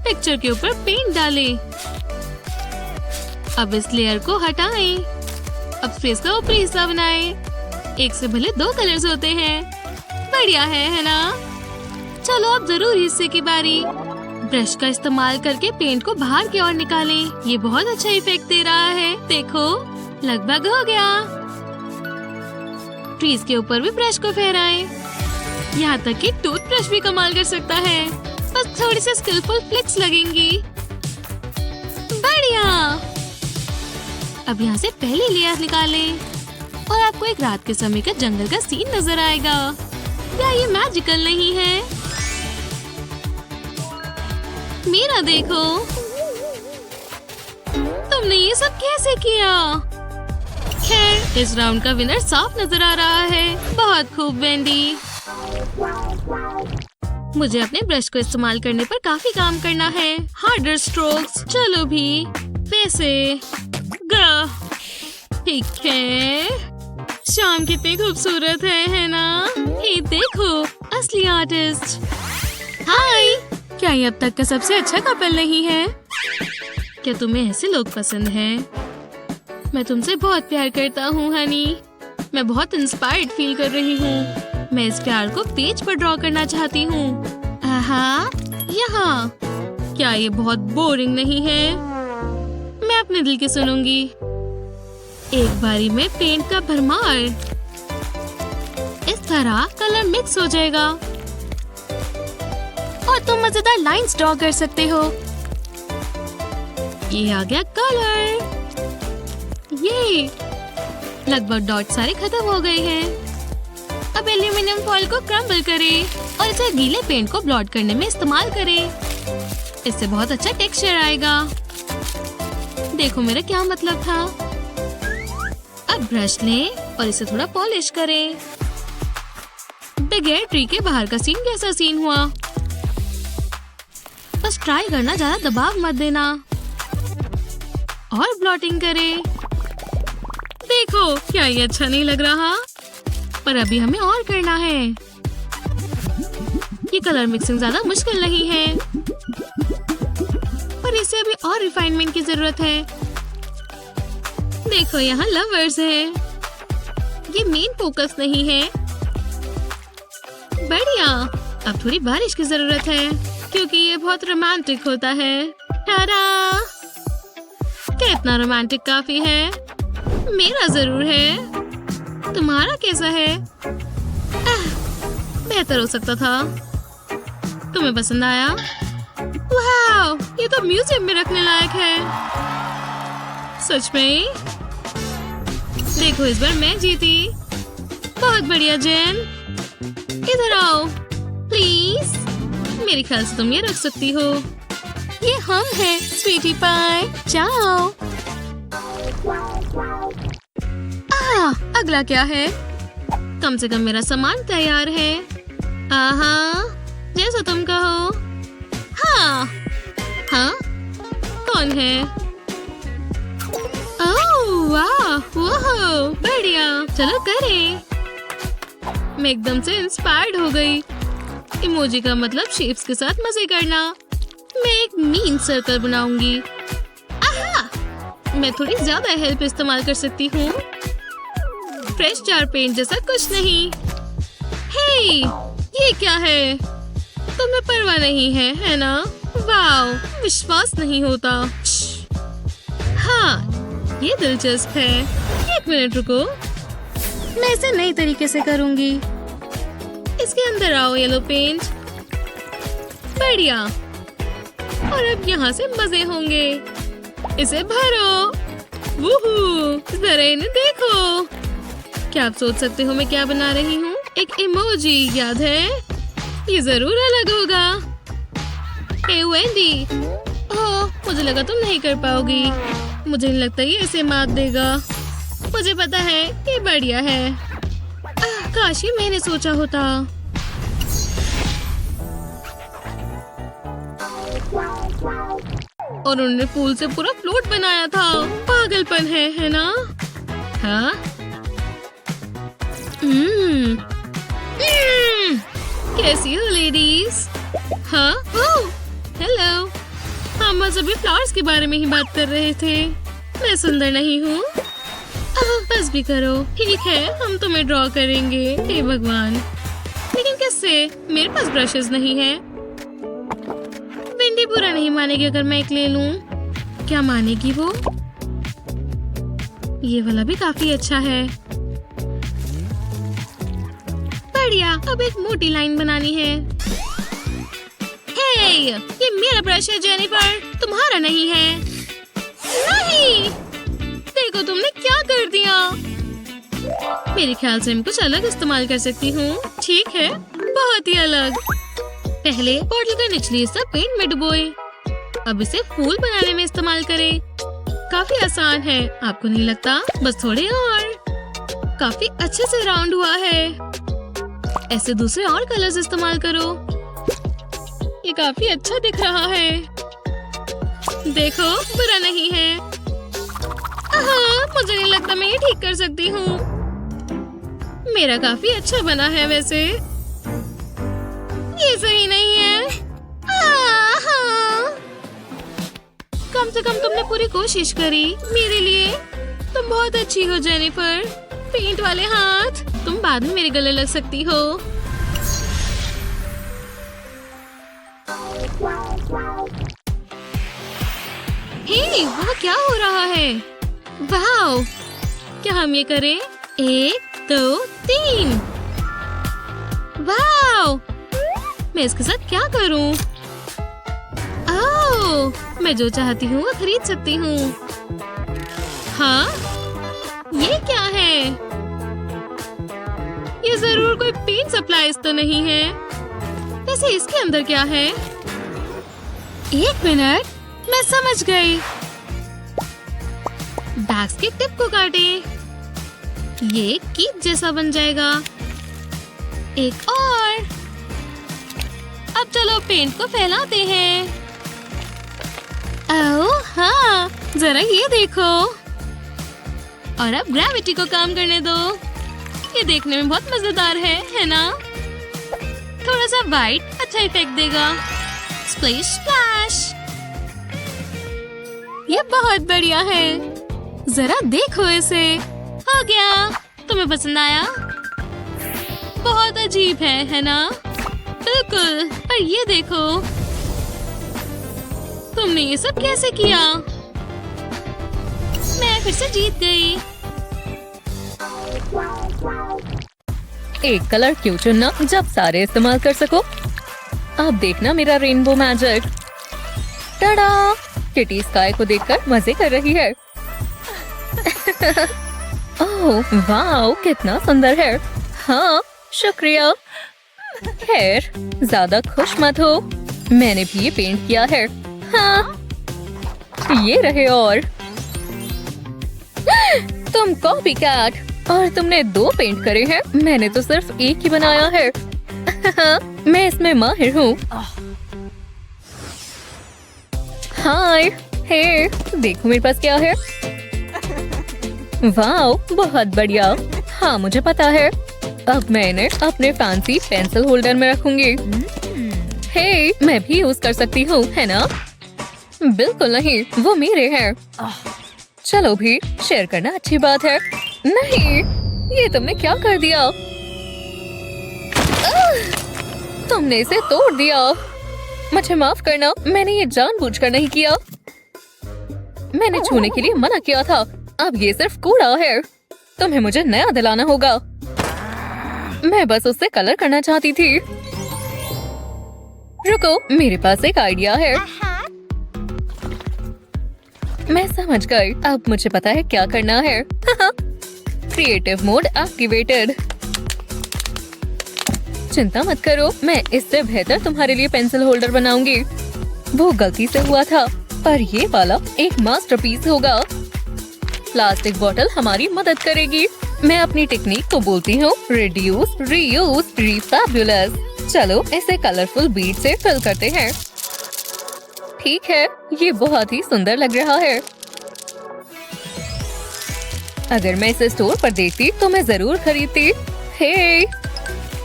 पिक्चर के ऊपर पेंट डालें। अब इस लेयर को हटाएं। अब फेस का ऊपरी हिस्सा बनाएं। एक से भले दो कलर्स होते हैं। बढ़िया है ना? चलो अब जरूर हिस्से की बारी। ब्रश का इस्तेमाल करके पेंट को बाहर की ओर निकालें। ये बहुत अच्छा इफेक्ट दे रहा है। देखो, लगभग हो गया। ट्रीज के ऊपर भी ब्रश को फहराएं। यहाँ तक कि टूथब्रश भी कमाल कर सकता है। बस थोड़ी सी स्किलफुल फ्लिक्स लगेंगी। बढ़िया। अब यहाँ से पहली लेयर निकालें। और आपको एक रात के समय का जंगल का सीन नजर आएगा। क्या ये मैजिकल नहीं है? मेरा देखो। तुमने ये सब कैसे किया? खैर, इस राउंड का विनर साफ नजर आ रहा है। बहुत खूब वेंडी। मुझे अपने ब्रश को इस्तेमाल करने पर काफी काम करना है। Harder strokes. चलो भी। वैसे ठीक है। शाम कितनी खूबसूरत है ना? हे देखो, असली आर्टिस्ट। हाय। क्या ये अब तक का सबसे अच्छा कपल नहीं है? क्या तुम्हें ऐसे लोग पसंद हैं? मैं तुमसे बहुत प्यार करता हूँ हनी। मैं बहुत इंस्पायर्ड फील कर रही हूँ। मैं इस प्यार को पेज पर ड्रॉ करना चाहती हूँ। हाँ, यहाँ। क्या ये बहुत बोरिंग नहीं है? मैं अपने दिल की सुनूंगी। एक बारी में पेंट का भरमार। इस तरह कलर मिक्स हो जाएगा और तुम मजेदार लाइंस ड्रॉ कर सकते हो। ये आ गया कलर। ये लगभग डॉट सारे खत्म हो गए हैं। अब एल्यूमिनियम फॉइल को क्रम्बल करें और इसे गीले पेंट को ब्लॉट करने में इस्तेमाल करें। इससे बहुत अच्छा टेक्सचर आएगा। देखो मेरा क्या मतलब था। अब ब्रश लें और इसे थोड़ा पॉलिश करें। बगैर ट्री के बाहर का सीन कैसा सीन हुआ? बस ट्राई करना, ज्यादा दबाव मत देना। और ब्लॉटिंग करें। देखो, क्या ये अच्छा नहीं लग रहा? पर अभी हमें और करना है। ये कलर मिक्सिंग ज्यादा मुश्किल नहीं है, पर इसे अभी और रिफाइनमेंट की जरूरत है। देखो, यहाँ लवर्स है। ये मेन फोकस नहीं है। बढ़िया। अब थोड़ी बारिश की जरूरत है क्योंकि ये बहुत रोमांटिक होता है। टाडा! कितना रोमांटिक काफी है। मेरा जरूर है। तुम्हारा कैसा है? बेहतर हो सकता था। तुम्हें पसंद आया? वाह, ये तो म्यूजियम में रखने लायक है। सच में? देखो, इस बार मैं जीती। बहुत बढ़िया जेन। इधर आओ प्लीज। मेरे ख्याल से तुम ये रख सकती हो। ये हम हैं, स्वीटी पाई। जाओ। अगला क्या है? कम से कम मेरा सामान तैयार है। आहा, जैसा तुम कहो। हाँ, हाँ, कौन है? ओह वाह, वाह, बढ़िया। चलो करें। मैं एकदम से इंस्पायर्ड हो गई। इमोजी का मतलब शेप्स के साथ मजे करना। मैं एक मीन सर्कल बनाऊंगी। आहा, मैं थोड़ी ज्यादा हेल्प इस्तेमाल कर सकती हूँ। फ्रेश जार पेंट जैसा कुछ नहीं। हे, ये क्या है? तुम्हें परवाह नहीं है ना? वाव, विश्वास नहीं होता। हाँ, ये दिलचस्प है। एक मिनट रुको, मैं इसे नई तरीके से करूंगी। इसके अंदर आओ येलो पेंट। बढ़िया। और अब यहाँ से मजे होंगे। इसे भरो। वूहू, जरा इन्हें देखो। क्या आप सोच सकते हो मैं क्या बना रही हूँ? एक इमोजी, याद है? ये जरूर अलग होगा। हे वेंडी। ओह, मुझे लगा तुम नहीं कर पाओगी। मुझे नहीं लगता ये इसे मात देगा। मुझे पता है ये बढ़िया है। काश ये मैंने सोचा होता। और उन्होंने फूल से पूरा फ्लोट बनाया था। पागलपन है ना? हाँ? कैसी हो लेडीज? हाँ? ओह, हेलो। हम बस अभी फ्लावर्स के बारे में ही बात कर रहे थे। मैं सुंदर नहीं हूँ? बस भी करो। ठीक है, हम तुम्हें ड्रॉ करेंगे। हे भगवान, लेकिन किससे? मेरे पास ब्रशेस नहीं है। विंडी बुरा नहीं मानेगी अगर मैं एक ले लूं। क्या मानेगी वो? ये वाला भी काफी अच्छा है। बढ़िया। अब एक मोटी लाइन बनानी है। हे, ये मेरा ब्रश है जेनिफर, तुम्हारा नहीं है। नहीं, देखो तुमने क्या कर दिया। मेरे ख्याल से मैं कुछ अलग इस्तेमाल कर सकती हूँ। ठीक है, बहुत ही अलग। पहले बॉटल का निचली हिस्सा पेंट में डुबोए, अब इसे फूल बनाने में इस्तेमाल करें। काफी आसान है, आपको नहीं लगता? बस थोड़े और। काफी अच्छे से राउंड हुआ है। ऐसे दूसरे और कलर्स इस्तेमाल करो। ये काफी अच्छा दिख रहा है। देखो, बुरा नहीं है। मुझे नहीं लगता मैं ये ठीक कर सकती हूँ। मेरा काफी अच्छा बना है वैसे। ये सही नहीं है। कम से कम तुमने पूरी कोशिश करी मेरे लिए। तुम बहुत अच्छी हो जेनिफर। पेंट वाले हाथ, तुम बाद में मेरे गले लग सकती हो। हे, वहाँ क्या हो रहा है? वाओ! क्या हम ये करें? 1, 2, 3। वाओ! मैं इसके साथ क्या करूं? ओह, मैं जो चाहती हूँ वो खरीद सकती हूँ। हाँ? ये क्या है? ये जरूर कोई पेंट सप्लाईज तो नहीं है। वैसे इसके अंदर क्या है? 1 मिनट, मैं समझ गई। बैग्स के टिप को काटें। ये कीप जैसा बन जाएगा। एक और। अब चलो पेंट को फैलाते हैं। ओह हाँ, जरा ये देखो। और अब ग्रेविटी को काम करने दो। ये देखने में बहुत मजेदार है ना? थोड़ा सा वाइट अच्छा इफेक्ट देगा। Splash splash. ये बहुत बढ़िया है। जरा देखो इसे। हो गया। तुम्हें पसंद आया? बहुत अजीब है ना? बिल्कुल। पर ये देखो, तुमने ये सब कैसे किया? मैं फिर से जीत गई। एक कलर क्यों चुनना जब सारे इस्तेमाल कर सको? अब देखना मेरा rainbow magic. Tada! Kitty sky को देखकर मजे कर रही है। ओह वाओ, कितना सुंदर है। हाँ, शुक्रिया। खैर, ज्यादा खुश मत हो। मैंने भी ये पेंट किया है। हाँ, ये रहे। और तुम कॉपी कैट। और तुमने 2 पेंट करे हैं। मैंने तो सिर्फ 1 ही बनाया है। मैं इसमें माहिर हूँ। हाय, हे, देखो मेरे पास क्या है। वाओ, बहुत बढ़िया। हाँ, मुझे पता है। अब मैं इन्हें अपने फैंसी पेंसिल होल्डर में रखूंगी। हे, मैं भी यूज कर सकती हूँ, है ना? बिल्कुल नहीं, वो मेरे हैं। चलो भी, शेयर करना अच्छी बात है। नहीं, ये तुमने क्या कर दिया? तुमने इसे तोड़ दिया। मुझे माफ करना, मैंने ये जानबूझकर नहीं किया। मैंने छूने के लिए मना किया था। अब ये सिर्फ कूड़ा है। तुम्हें मुझे नया दिलाना होगा। मैं बस उससे कलर करना चाहती थी। रुको, मेरे पास एक आइडिया है। मैं समझ गई। अब मुझे पता है क्या करना है। Creative mode activated. चिंता मत करो, मैं इससे बेहतर तुम्हारे लिए पेंसिल होल्डर बनाऊंगी। वो गलती से हुआ था, पर ये वाला एक मास्टरपीस होगा। प्लास्टिक बोतल हमारी मदद करेगी। मैं अपनी टेक्निक को बोलती हूँ रिड्यूस, रीयूज, रीफैब्युलस। चलो इसे कलरफुल बीड से फिल करते हैं। ठीक है, ये बहुत ही सुंदर लग रहा है। अगर मैं इसे स्टोर पर देखती तो मैं जरूर खरीदती। हे,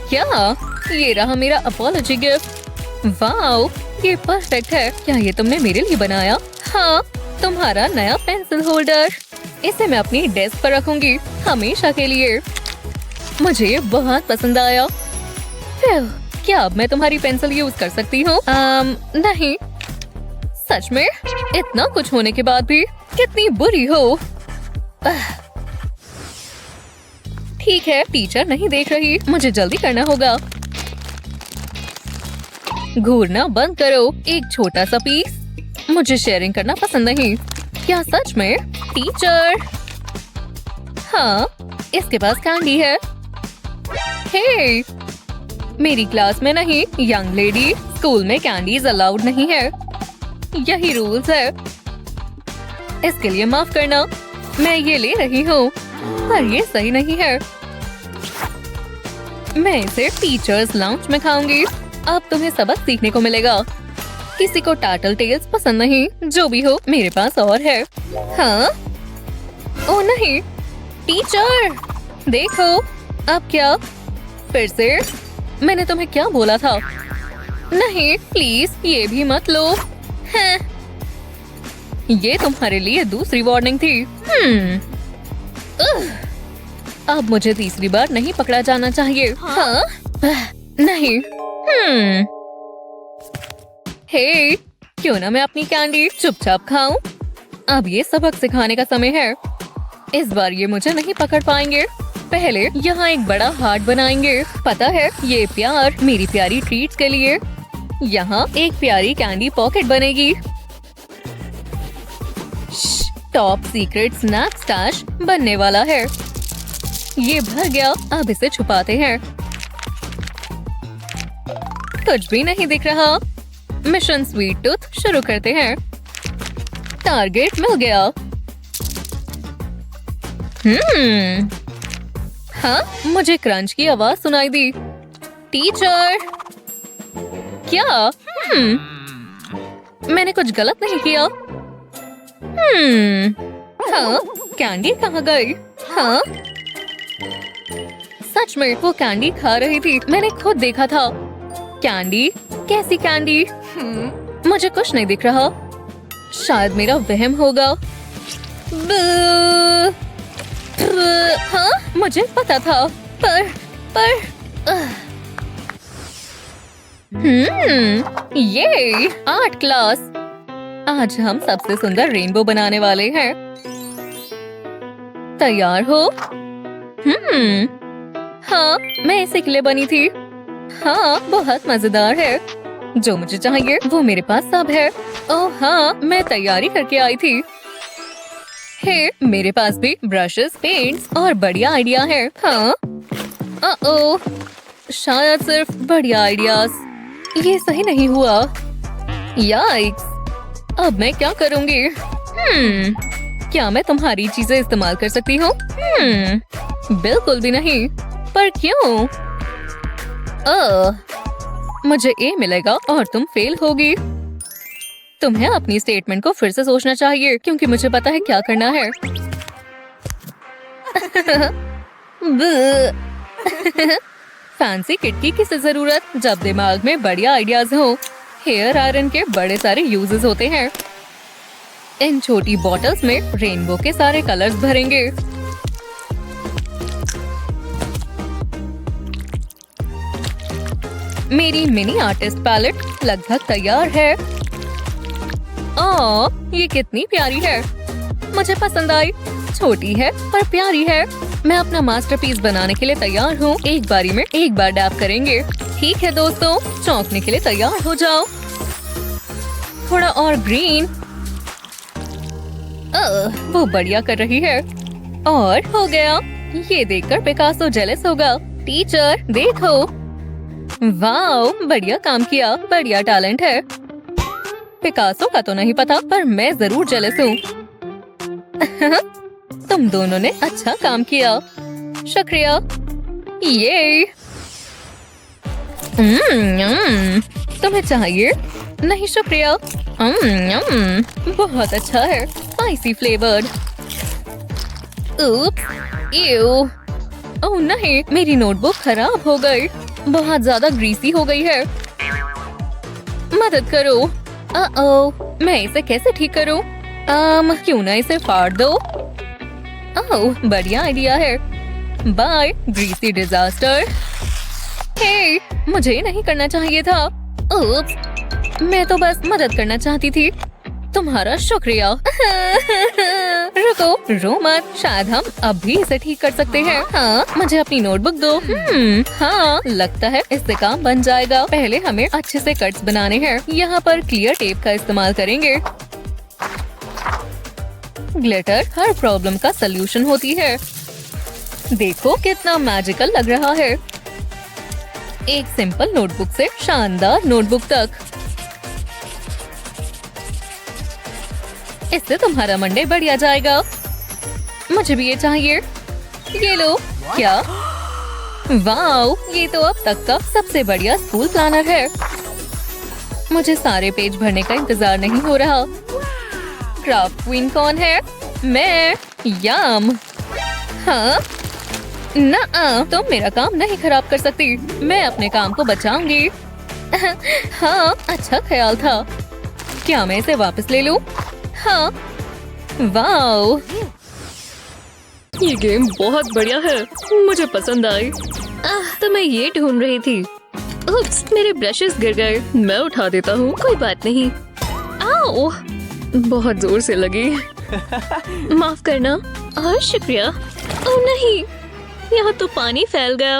क्या? ये रहा मेरा अपॉलॉजी गिफ्ट। वाओ, ये परफेक्ट है। क्या ये तुमने मेरे लिए बनाया? हाँ, तुम्हारा नया पेंसिल होल्डर। इसे मैं अपनी डेस्क पर रखूंगी हमेशा के लिए। मुझे ये बहुत पसंद आया। क्या अब मैं तुम्हारी पेंसिल यूज कर सकती हूँ? नहीं। सच में? इतना कुछ होने के बाद भी कितनी बुरी हो। ठीक है, टीचर नहीं देख रही। मुझे जल्दी करना होगा। घूरना बंद करो। एक छोटा सा पीस। मुझे शेयरिंग करना पसंद नहीं। क्या सच में? टीचर? हाँ, इसके पास कैंडी है। हे, मेरी क्लास में नहीं, यंग लेडी, स्कूल में कैंडीज अलाउड नहीं है। यही रूल्स है। इसके लिए माफ करना, मैं ये ले रही हूँ, पर ये सही नहीं है। मैं इसे टीचर्स लाउंज में खाऊंगी। अब तुम्हें सबक सीखने को मिलेगा। किसी को टार्टल टेल्स पसंद नहीं, जो भी हो मेरे पास और है। हाँ? ओ नहीं, टीचर देखो। अब क्या? फिर से? मैंने तुम्हें क्या बोला था? नहीं, प्लीज ये भी मत लो। हैं? ये तुम्हारे लिए दूसरी वार्निंग थी। अब मुझे तीसरी बार नहीं पकड़ा जाना चाहिए। हाँ? नहीं। हे, क्यों ना मैं अपनी कैंडी चुपचाप खाऊं? अब ये सबक सिखाने का समय है। इस बार ये मुझे नहीं पकड़ पाएंगे। पहले यहाँ एक बड़ा हार्ट बनाएंगे। पता है, ये प्यार मेरी प्यारी ट्रीट्स के लिए। यहाँ एक प्यारी कैंडी पॉकेट बनेगी। टॉप सीक्रेट स्नैक स्टैश बनने वाला है। ये भर गया, अब इसे छुपाते हैं। कुछ भी नहीं दिख रहा। मिशन स्वीट टूथ शुरू करते हैं। टारगेट मिल गया। हाँ, मुझे क्रंच की आवाज सुनाई दी। टीचर, क्या? मैंने कुछ गलत नहीं किया। हाँ, कैंडी कहाँ गई? हाँ, सच में वो कैंडी खा रही थी। मैंने खुद देखा था। कैंडी? कैसी कैंडी? मुझे कुछ नहीं दिख रहा। शायद मेरा वहम होगा। हाँ, मुझे पता था, पर ये आर्ट क्लास। आज हम सबसे सुंदर रेनबो बनाने वाले हैं। तैयार हो? हाँ, मैं इसी के लिए बनी थी। हाँ, बहुत मजेदार है। जो मुझे चाहिए वो मेरे पास सब है। ओह हाँ, मैं तैयारी करके आई थी। हे, मेरे पास भी ब्रशेस, पेंट्स और बढ़िया आइडिया है। हाँ? ओह, शायद सिर्फ बढ़िया आइडियाज। ये सही नहीं हुआ। याइक्स, अब मैं क्या करूँगी? क्या मैं तुम्हारी चीजें इस्तेमाल कर सकती हूँ? बिल्कुल भी नहीं। पर क्यों? मुझे ए मिलेगा और तुम फेल होगी। तुम्हें अपनी स्टेटमेंट को फिर से सोचना चाहिए, क्योंकि मुझे पता है क्या करना है। फैंसी किट की किसे जरूरत, जब दिमाग में बढ़िया आइडियाज हो। हेयर आयरन के बड़े सारे यूजेस होते हैं। इन छोटी बॉटल्स में रेनबो के सारे कलर्स भरेंगे। मेरी मिनी आर्टिस्ट पैलेट लगभग तैयार है। ये कितनी प्यारी है। मुझे पसंद आई। छोटी है पर प्यारी है। मैं अपना मास्टरपीस बनाने के लिए तैयार हूँ। एक बारी में एक बार डैब करेंगे। ठीक है दोस्तों, चौंकने के लिए तैयार हो जाओ। थोड़ा और ग्रीन। वो बढ़िया कर रही है। और हो गया। ये देखकर पिकासो जेलस होगा। टीचर देखो। वाओ, बढ़िया काम किया। बढ़िया टैलेंट है। पिकासो का तो नहीं पता, पर मैं जरूर जेलस हूँ। तुम दोनों ने अच्छा काम किया। शुक्रिया। ये तुम्हें चाहिए? नहीं शुक्रिया। बहुत अच्छा है। Spicy flavoured. ओह नहीं, मेरी नोटबुक खराब हो गई। बहुत ज्यादा ग्रीसी हो गई है। मदद करो। मैं इसे कैसे ठीक करूं? क्यों ना इसे फाड़ दो। ओह, बढ़िया आइडिया है। Bye greasy disaster. हे, मुझे ये नहीं करना चाहिए था। मैं तो बस मदद करना चाहती थी। तुम्हारा शुक्रिया। रुको, रो मत। शायद हम अब भी इसे ठीक कर सकते हैं। हाँ, मुझे अपनी नोटबुक दो। हाँ, लगता है इससे काम बन जाएगा। पहले हमें अच्छे से कट्स बनाने हैं। यहाँ पर क्लियर टेप का इस्तेमाल करेंगे। ग्लिटर हर प्रॉब्लम का सलूशन होती है। देखो कितना मैजिकल लग रहा है। एक सिंपल नोटबुक से शानदार नोटबुक तक। इससे तुम्हारा मंडे बढ़िया जाएगा। मुझे भी ये चाहिए। ये लो। क्या? वाओ, ये तो अब तक का सबसे बढ़िया स्कूल प्लानर है। मुझे सारे पेज भरने का इंतजार नहीं हो रहा। क्राफ्ट क्वीन कौन है? मैं। यम। हाँ ना, तुम मेरा काम नहीं खराब कर सकती। मैं अपने काम को बचाऊंगी। हाँ, अच्छा ख्याल था। क्या मैं इसे वापस ले लूं? हाँ। वाओ, ये गेम बहुत बढ़िया है। मुझे पसंद आई। तो मैं ये ढूंढ रही थी। उप्स, मेरे ब्रशेस गिर गए। मैं उठा देता हूँ, कोई बात नहीं। आओ, बहुत जोर से लगी। माफ करना। और शुक्रिया। ओह नहीं, यहाँ तो पानी फैल गया।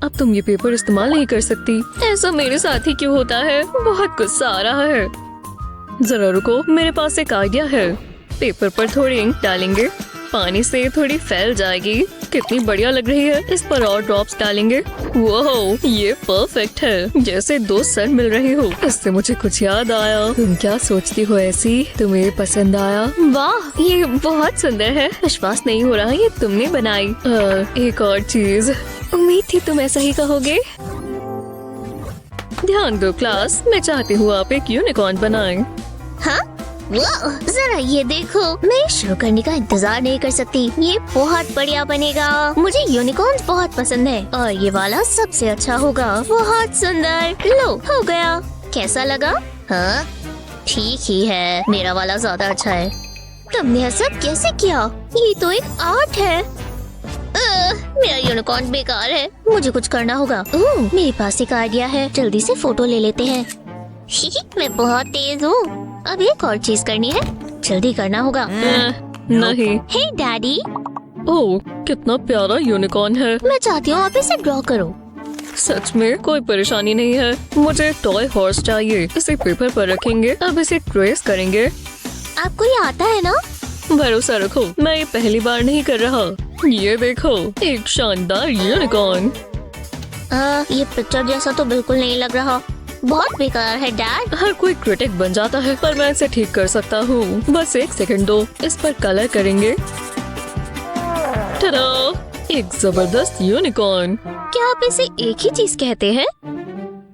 अब तुम ये पेपर इस्तेमाल नहीं कर सकती। ऐसा मेरे साथ ही क्यों होता है? बहुत गुस्सा आ रहा है। जरा रुको, मेरे पास एक आइडिया है। पेपर पर थोड़ी इंक डालेंगे, पानी से थोड़ी फैल जाएगी। कितनी बढ़िया लग रही है। इस पर और ड्रॉप्स डालेंगे। वो ये परफेक्ट है, जैसे दो सर मिल रहे हो। इससे मुझे कुछ याद आया। तुम क्या सोचती हो ऐसी? तुम्हें पसंद आया? वाह, ये बहुत सुंदर है। विश्वास नहीं हो रहा ये तुमने बनाई। एक और चीज, उम्मीद थी तुम ऐसा ही कहोगे। ध्यान दो क्लास, मैं चाहती हूँ आप एक यूनिकॉर्न बनाएं। हाँ, वाह, जरा ये देखो। मैं शुरू करने का इंतजार नहीं कर सकती। ये बहुत बढ़िया बनेगा। मुझे यूनिकॉर्न्स बहुत पसंद है और ये वाला सबसे अच्छा होगा। बहुत सुंदर। लो, हो गया। कैसा लगा? हाँ, ठीक ही है। मेरा वाला ज्यादा अच्छा है। तुमने ऐसा कैसे किया? ये तो एक आर्ट है। मेरा यूनिकॉर्न बेकार है। मुझे कुछ करना होगा। मेरे पास एक आइडिया है। जल्दी से फोटो ले लेते हैं। मैं बहुत तेज हूँ। अब एक और चीज करनी है। जल्दी करना होगा। नहीं। हे डैडी, ओह, कितना प्यारा यूनिकॉर्न है। मैं चाहती हूँ आप इसे ड्रॉ करो। सच में कोई परेशानी नहीं है। मुझे टॉय हॉर्स चाहिए। इसे पेपर पर रखेंगे। अब इसे ट्रेस करेंगे। आपको ये आता है ना? भरोसा रखो, मैं ये पहली बार नहीं कर रहा। ये देखो, एक शानदार यूनिकॉर्न। ये पिक्चर जैसा तो बिल्कुल नहीं लग रहा। बहुत बेकार है डैड। हर कोई क्रिटिक बन जाता है, पर मैं इसे ठीक कर सकता हूँ। बस एक सेकंड दो। इस पर कलर करेंगे। टडा, एक जबरदस्त यूनिकॉर्न। क्या आप इसे एक ही चीज कहते हैं?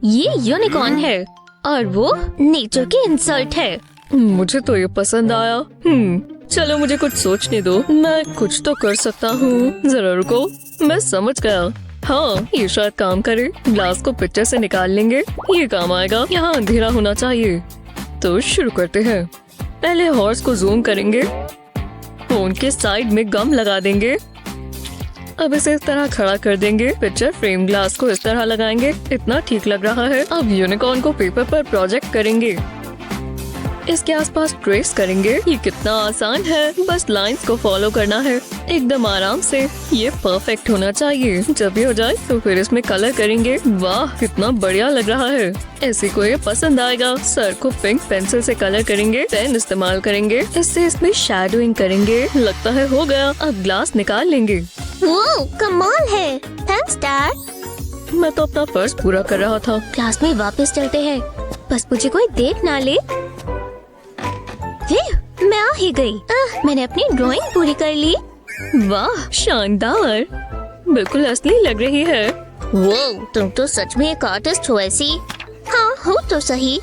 ये यूनिकॉर्न है और वो नेचर की इंसल्ट है। मुझे तो ये पसंद आया। चलो मुझे कुछ सोचने दो। मैं कुछ तो कर सकता हूँ। जरा रुको, मैं समझ गया। हाँ, ये शायद काम करे। ग्लास को पिक्चर से निकाल लेंगे। ये काम आएगा। यहाँ अंधेरा होना चाहिए। तो शुरू करते हैं। पहले हॉर्स को जूम करेंगे। फोन के साइड में गम लगा देंगे। अब इसे इस तरह खड़ा कर देंगे। पिक्चर फ्रेम ग्लास को इस तरह लगाएंगे। इतना ठीक लग रहा है। अब यूनिकॉर्न को पेपर पर प्रोजेक्ट करेंगे। इसके आसपास ट्रेस करेंगे। ये कितना आसान है, बस लाइंस को फॉलो करना है एकदम आराम से। ये परफेक्ट होना चाहिए। जब ये हो जाए तो फिर इसमें कलर करेंगे। वाह, कितना बढ़िया लग रहा है। ऐसे को ये पसंद आएगा। सर को पिंक पेंसिल से कलर करेंगे। पेन इस्तेमाल करेंगे। इससे इसमें शैडोइंग करेंगे। लगता है हो गया। अब ग्लास निकाल लेंगे। वो कमाल है। Thanks dad. मैं तो अपना फर्ज पूरा कर रहा था। क्लास में वापस चलते हैं। बस मुझे कोई देख ना ले। मैं आ ही गई। मैंने अपनी ड्राइंग पूरी कर ली। वाह, शानदार। बिल्कुल असली लग रही है। वो, तुम तो सच में एक आर्टिस्ट हो ऐसी। हाँ, हो तो सही।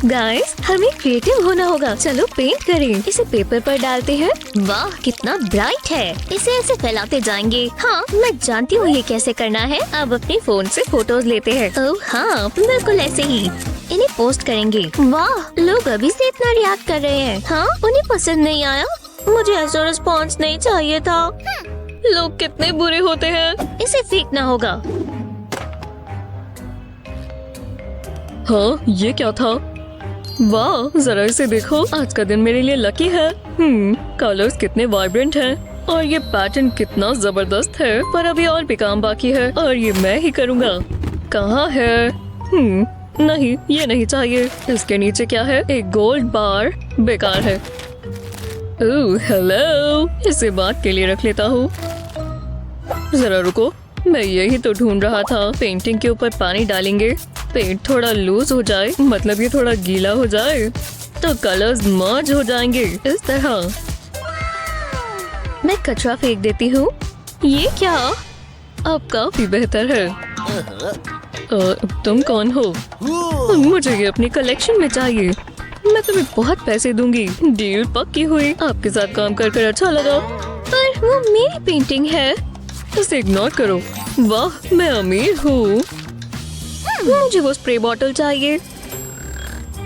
गाइस, हमें क्रिएटिव होना होगा। चलो पेंट करें। इसे पेपर पर डालते हैं। वाह, कितना ब्राइट है। इसे ऐसे फैलाते जाएंगे। हाँ, मैं जानती हूँ ये कैसे करना है। अब अपने फोन से फोटोज लेते हैं। ओह हाँ, बिल्कुल ऐसे ही। इन्हें पोस्ट करेंगे। वाह, लोग अभी से इतना रिएक्ट कर रहे हैं। हाँ, उन्हें पसंद नहीं आया। मुझे ऐसा रिस्पॉन्स नहीं चाहिए था। लोग कितने बुरे होते हैं। इसे फेंकना होगा। हाँ, ये क्या था? वाह, जरा इसे देखो। आज का दिन मेरे लिए लकी है। कलर्स कितने वाइब्रेंट हैं और ये पैटर्न कितना जबरदस्त है। पर अभी और भी काम बाकी है और ये मैं ही करूँगा। कहाँ है? नहीं, ये नहीं चाहिए। इसके नीचे क्या है? एक गोल्ड बार। बेकार है। ओह हेलो, इसे बात के लिए रख लेता हूँ। जरा रुको, मैं यही तो ढूंढ रहा था। पेंटिंग के ऊपर पानी डालेंगे, पेंट थोड़ा लूज हो जाए, मतलब ये थोड़ा गीला हो जाए तो कलर्स मर्ज हो जाएंगे इस तरह। मैं कचरा फेंक देती हूँ। ये क्या? अब काफी बेहतर है। तुम कौन हो? मुझे ये अपनी कलेक्शन में चाहिए। मैं तुम्हें बहुत पैसे दूंगी। डील पक्की हुई। आपके साथ काम कर अच्छा लगा। पर वो मेरी पेंटिंग है। इसे इग्नोर करो। वाह, मैं अमीर हूँ। मुझे वो स्प्रे बॉटल चाहिए।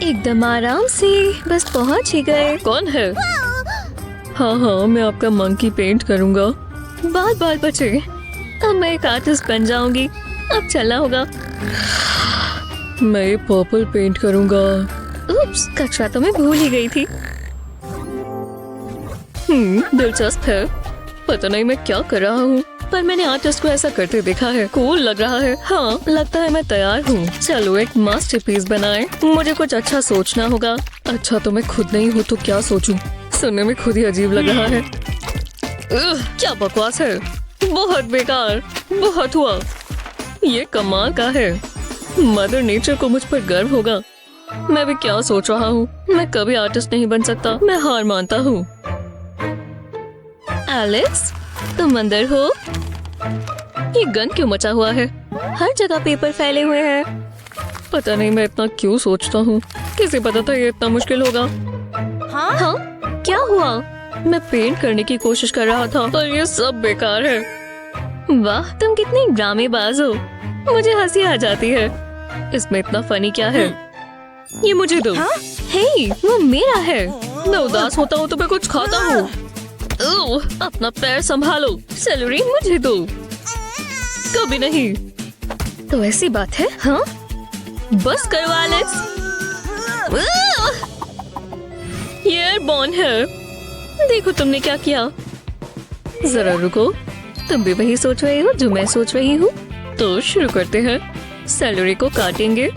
एकदम आराम से, बस पहुँच ही गए। कौन है? हाँ, मैं आपका मंकी पेंट करूँगा। बाल बाल बचे। अब मैं एक आर्टिस्ट बन जाऊंगी। अब चलना होगा। मैं ये पर्पल पेंट करूँगा। उप्स, कचरा तो मैं भूल ही गई थी। दिलचस्प है। पता नहीं मैं क्या कर रहा हूँ, पर मैंने आर्टिस्ट को ऐसा करते देखा है। कूल लग रहा है। हाँ, लगता है मैं तैयार हूँ। चलो एक मास्टरपीस बनाएं। मुझे कुछ अच्छा सोचना होगा। अच्छा तो मैं खुद नहीं हूँ तो क्या सोचूं? सुनने में खुद ही अजीब लग रहा है। क्या बकवास है। बहुत बेकार। बहुत हुआ। ये कमाल का है। मदर नेचर को मुझ पर गर्व होगा। मैं भी क्या सोच रहा हूँ। मैं कभी आर्टिस्ट नहीं बन सकता। मैं हार मानता हूँ। एलेक्स, तुम अंदर हो? ये गन क्यों मचा हुआ है? हर जगह पेपर फैले हुए हैं। पता नहीं मैं इतना क्यों सोचता हूँ। किसे पता था ये इतना मुश्किल होगा। हाँ, क्या हुआ? मैं पेंट करने की कोशिश कर रहा था, पर ये सब बेकार है। वाह, तुम कितनी ड्रामेबाज हो। मुझे हंसी आ जाती है। इसमें इतना फनी क्या है? ये मुझे दो। हे, वो मेरा है। मैं उदास होता हूँ तो मैं कुछ खाता हूँ। अपना पैर संभालो। सैलरी मुझे दो। कभी नहीं। तो ऐसी बात है? हाँ, बस करो एलेक्स। ये एयरबॉर्न है। देखो तुमने क्या किया। जरा रुको, तुम भी वही सोच रहे हो जो मैं सोच रही हूँ। तो शुरू करते हैं। सैलरी को काटेंगे।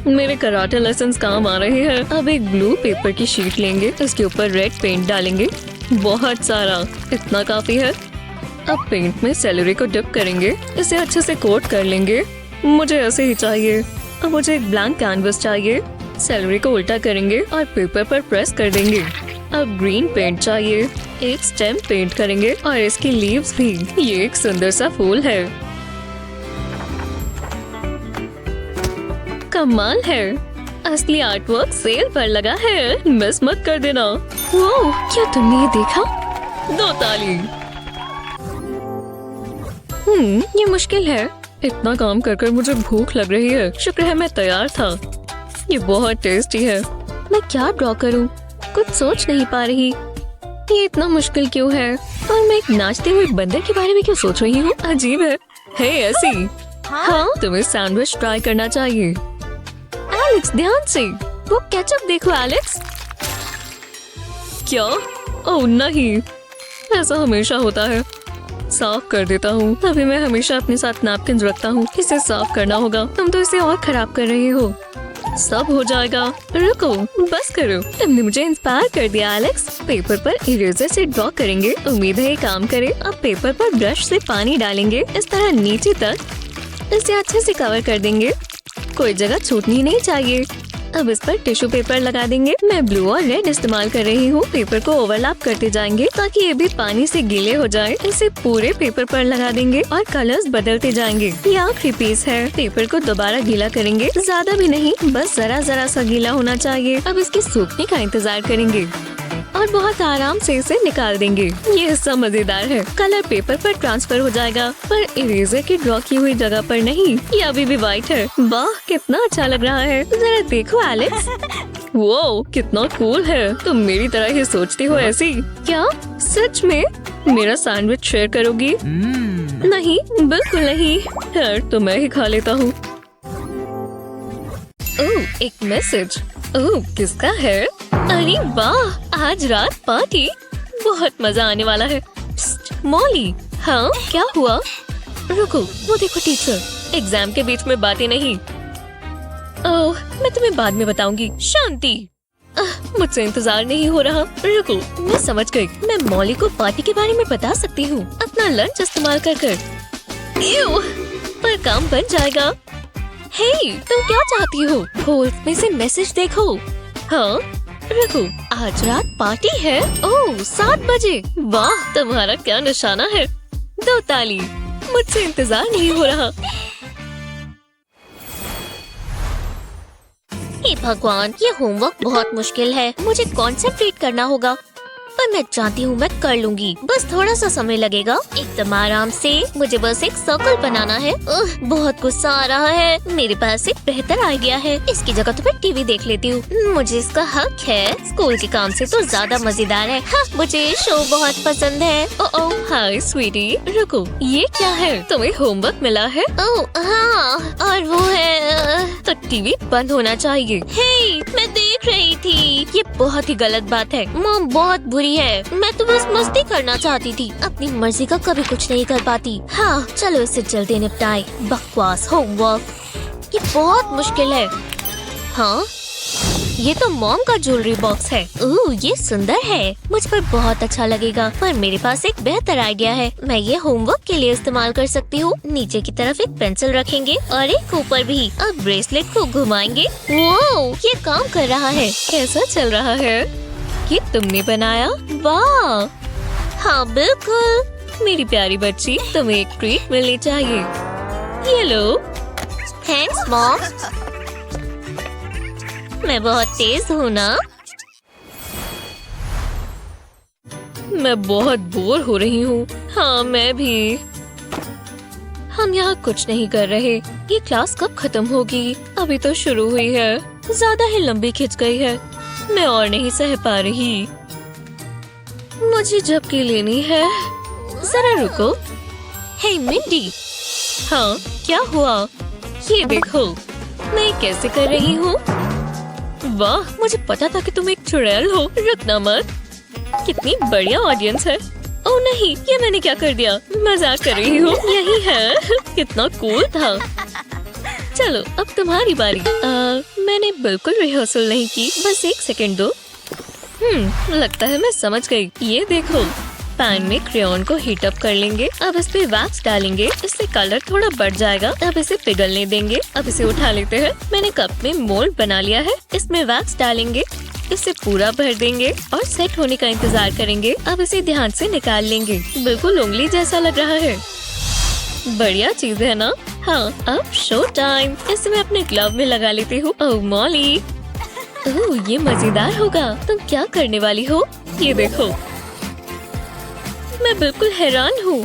मेरे कराटे लेसन्स काम आ रहे हैं। अब एक ब्लू पेपर की शीट लेंगे, इसके ऊपर रेड पेंट डालेंगे, बहुत सारा, इतना काफी है। अब पेंट में सैलरी को डिप करेंगे, इसे अच्छे से कोट कर लेंगे। मुझे ऐसे ही चाहिए। अब मुझे एक ब्लैंक कैनवस चाहिए। सैलरी को उल्टा करेंगे और पेपर पर प्रेस कर देंगे। अब ग्रीन पेंट चाहिए। एक स्टेम पेंट करेंगे और इसकी लीव्स भी। ये एक सुंदर सा फूल है। कमाल है। असली आर्टवर्क सेल पर लगा है। मिस मत कर देना। वो क्या तुमने ये देखा? 2 ताली। ये मुश्किल है। इतना काम कर कर मुझे भूख लग रही है। शुक्र है मैं तैयार था। ये बहुत टेस्टी है। मैं क्या ड्रॉ करूं? कुछ सोच नहीं पा रही। ये इतना मुश्किल क्यों है? और मैं एक नाचते हुए बंदर के बारे में क्यों सोच रही हूँ? अजीब है। हे ऐसी। हाँ, तुम्हें सैंडविच ट्राई करना चाहिए। एलेक्स, ध्यान से। वो केचप देखो एलेक्स। क्या? ओह नहीं, ऐसा हमेशा होता है। साफ कर देता हूँ। अभी मैं हमेशा अपने साथ नैपकिन रखता हूँ। इसे साफ करना होगा। तुम तो इसे और खराब कर रहे हो। सब हो जाएगा। रुको, बस करो। तुमने मुझे इंस्पायर कर दिया एलेक्स। पेपर पर इरेजर से ड्रॉ करेंगे। उम्मीद है ये काम करे। अब पेपर पर ब्रश से पानी डालेंगे, इस तरह नीचे तक। इसे अच्छे से कवर कर देंगे। कोई जगह छूटनी नहीं चाहिए। अब इस पर टिश्यू पेपर लगा देंगे। मैं ब्लू और रेड इस्तेमाल कर रही हूँ। पेपर को ओवरलैप करते जाएंगे ताकि ये भी पानी से गीले हो जाए। इसे पूरे पेपर पर लगा देंगे और कलर्स बदलते जाएंगे। ये आखिरी पीस है। पेपर को दोबारा गीला करेंगे, ज्यादा भी नहीं, बस जरा जरा सा गीला होना चाहिए। अब इसके सूखने का इंतजार करेंगे और बहुत आराम से इसे निकाल देंगे। ये हिस्सा मजेदार है। कलर पेपर पर ट्रांसफर हो जाएगा, पर इरेजर की ड्रॉ की हुई जगह पर नहीं। ये अभी भी व्हाइट है। वाह, कितना अच्छा लग रहा है। जरा देखो एलेक्स। वो कितना कूल है। तुम मेरी तरह ही सोचती हो ऐसी? क्या सच में? मेरा सैंडविच शेयर करोगी? नहीं, बिल्कुल नहीं। यार, तो मैं ही खा लेता हूँ। ओह, एक मैसेज। ओह, किसका है? अरे वाह, आज रात पार्टी। बहुत मजा आने वाला है। मॉली। हाँ, क्या हुआ? रुको, वो देखो टीचर। एग्जाम के बीच में बातें नहीं। ओह, मैं तुम्हें बाद में बताऊंगी। शांति। मुझसे इंतजार नहीं हो रहा। रुको, मैं समझ गई। मैं मॉली को पार्टी के बारे में बता सकती हूँ अपना लंच इस्तेमाल कर कर। पर काम बन जाएगा। हे, तुम क्या चाहती हो? होल्स में से मैसेज देखो। हाँ, रुको, आज रात पार्टी है। ओह, 7 बजे। वाह, तुम्हारा क्या निशाना है। 2 ताली। मुझसे इंतजार नहीं हो रहा। हे भगवान, ये होमवर्क बहुत मुश्किल है। मुझे कंसंट्रेट करना होगा, पर मैं जानती हूँ मैं कर लूंगी। बस थोड़ा सा समय लगेगा। एकदम आराम से। मुझे बस एक सर्कल बनाना है। बहुत गुस्सा आ रहा है। मेरे पास एक बेहतर आइडिया है। इसकी जगह तो मैं टीवी देख लेती हूँ। मुझे इसका हक है। स्कूल के काम से तो ज्यादा मजेदार है। हाँ, मुझे शो बहुत पसंद है। ओह, हाय स्वीटी, रुको, ये क्या है? तुम्हें होमवर्क मिला है? ओह हाँ, और वो है तो टीवी बंद होना चाहिए। हे, मैं देख रही थी। ये बहुत ही गलत बात है। मॉम बहुत बुरी है। मैं तो बस मस्ती करना चाहती थी। अपनी मर्जी का कभी कुछ नहीं कर पाती। हाँ, चलो इसे जल्दी निपटाए। बकवास होमवर्क, ये बहुत मुश्किल है। हाँ, ये तो मॉम का ज्वेलरी बॉक्स है। ये सुंदर है। मुझ पर बहुत अच्छा लगेगा। पर मेरे पास एक बेहतर आइडिया है। मैं ये होमवर्क के लिए इस्तेमाल कर सकती हूँ। नीचे की तरफ एक पेंसिल रखेंगे और एक ऊपर भी। अब ब्रेसलेट को घुमाएंगे। वो ये काम कर रहा है। कैसा चल रहा है? ये तुमने बनाया? वाह, हाँ बिल्कुल। मेरी प्यारी बच्ची, तुम्हें एक ट्रीट मिलनी चाहिए। ये लो। Thanks mom. मैं बहुत तेज हूँ ना? मैं बहुत बोर हो रही हूँ। हाँ, मैं भी। हम यहाँ कुछ नहीं कर रहे। ये क्लास कब खत्म होगी? अभी तो शुरू हुई है। ज्यादा ही लंबी खिंच गई है। मैं और नहीं सह पा रही। मुझे झपकी लेनी है। जरा रुको। हे मिंडी। हाँ, क्या हुआ? ये देखो, मैं कैसे कर रही हूँ। वाह, मुझे पता था कि तुम एक चुड़ैल हो। रुकना मत। कितनी बढ़िया ऑडियंस है। ओह नहीं, ये मैंने क्या कर दिया? मजाक कर रही हूँ। यही है। कितना कूल था। चलो, अब तुम्हारी बारी। मैंने बिल्कुल रिहर्सल नहीं की। बस 1 सेकंड दो। लगता है मैं समझ गई। ये देखो, पैन में क्रेयॉन को हीट अप कर लेंगे। अब इस पे वैक्स डालेंगे। इससे कलर थोड़ा बढ़ जाएगा। अब इसे पिघलने देंगे। अब इसे उठा लेते हैं। मैंने कप में मोल्ड बना लिया है। इसमें वैक्स डालेंगे। इसे पूरा भर देंगे और सेट होने का इंतजार करेंगे। अब इसे ध्यान से निकाल लेंगे। बिल्कुल उंगली जैसा लग रहा है। बढ़िया चीज है ना? हाँ, अब शो टाइम। इसे मैं अपने ग्लव में लगा लेती हूँ। ओह मॉली, ये मजेदार होगा। तुम क्या करने वाली हो? ये देखो, मैं बिल्कुल हैरान हूँ।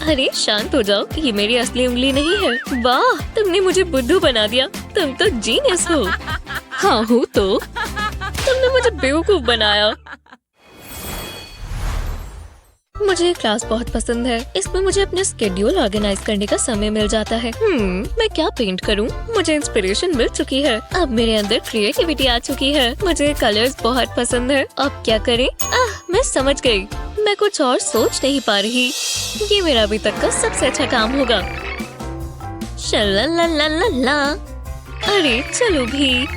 अरे शांत हो जाओ, ये मेरी असली उंगली नहीं है। वाह, तुमने मुझे बुद्धू बना दिया। तुम तो जीनियस हो। हाँ हूँ तो। तुमने मुझे बेवकूफ बनाया। मुझे क्लास बहुत पसंद है। इसमें मुझे अपने स्केड्यूल ऑर्गेनाइज करने का समय मिल जाता है। मैं क्या पेंट करूं? मुझे इंस्पिरेशन मिल चुकी है। अब मेरे अंदर क्रिएटिविटी आ चुकी है। मुझे कलर्स बहुत पसंद है। अब क्या करें? मैं समझ गई। मैं कुछ और सोच नहीं पा रही। ये मेरा अभी तक का सबसे अच्छा काम होगा। शल्लालालाला। अरे चलो भी।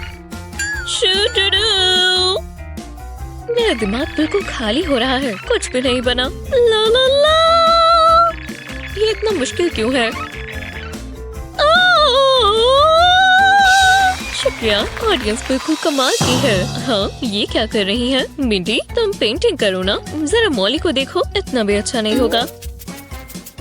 मेरा दिमाग बिल्कुल खाली हो रहा है। कुछ भी नहीं बना। ला ला ला। ये इतना मुश्किल क्यों है? शुक्रिया, ऑडियंस बिल्कुल कमाल की है। हाँ, ये क्या कर रही है? मिंडी, तुम पेंटिंग करो ना। जरा मॉली को देखो, इतना भी अच्छा नहीं होगा।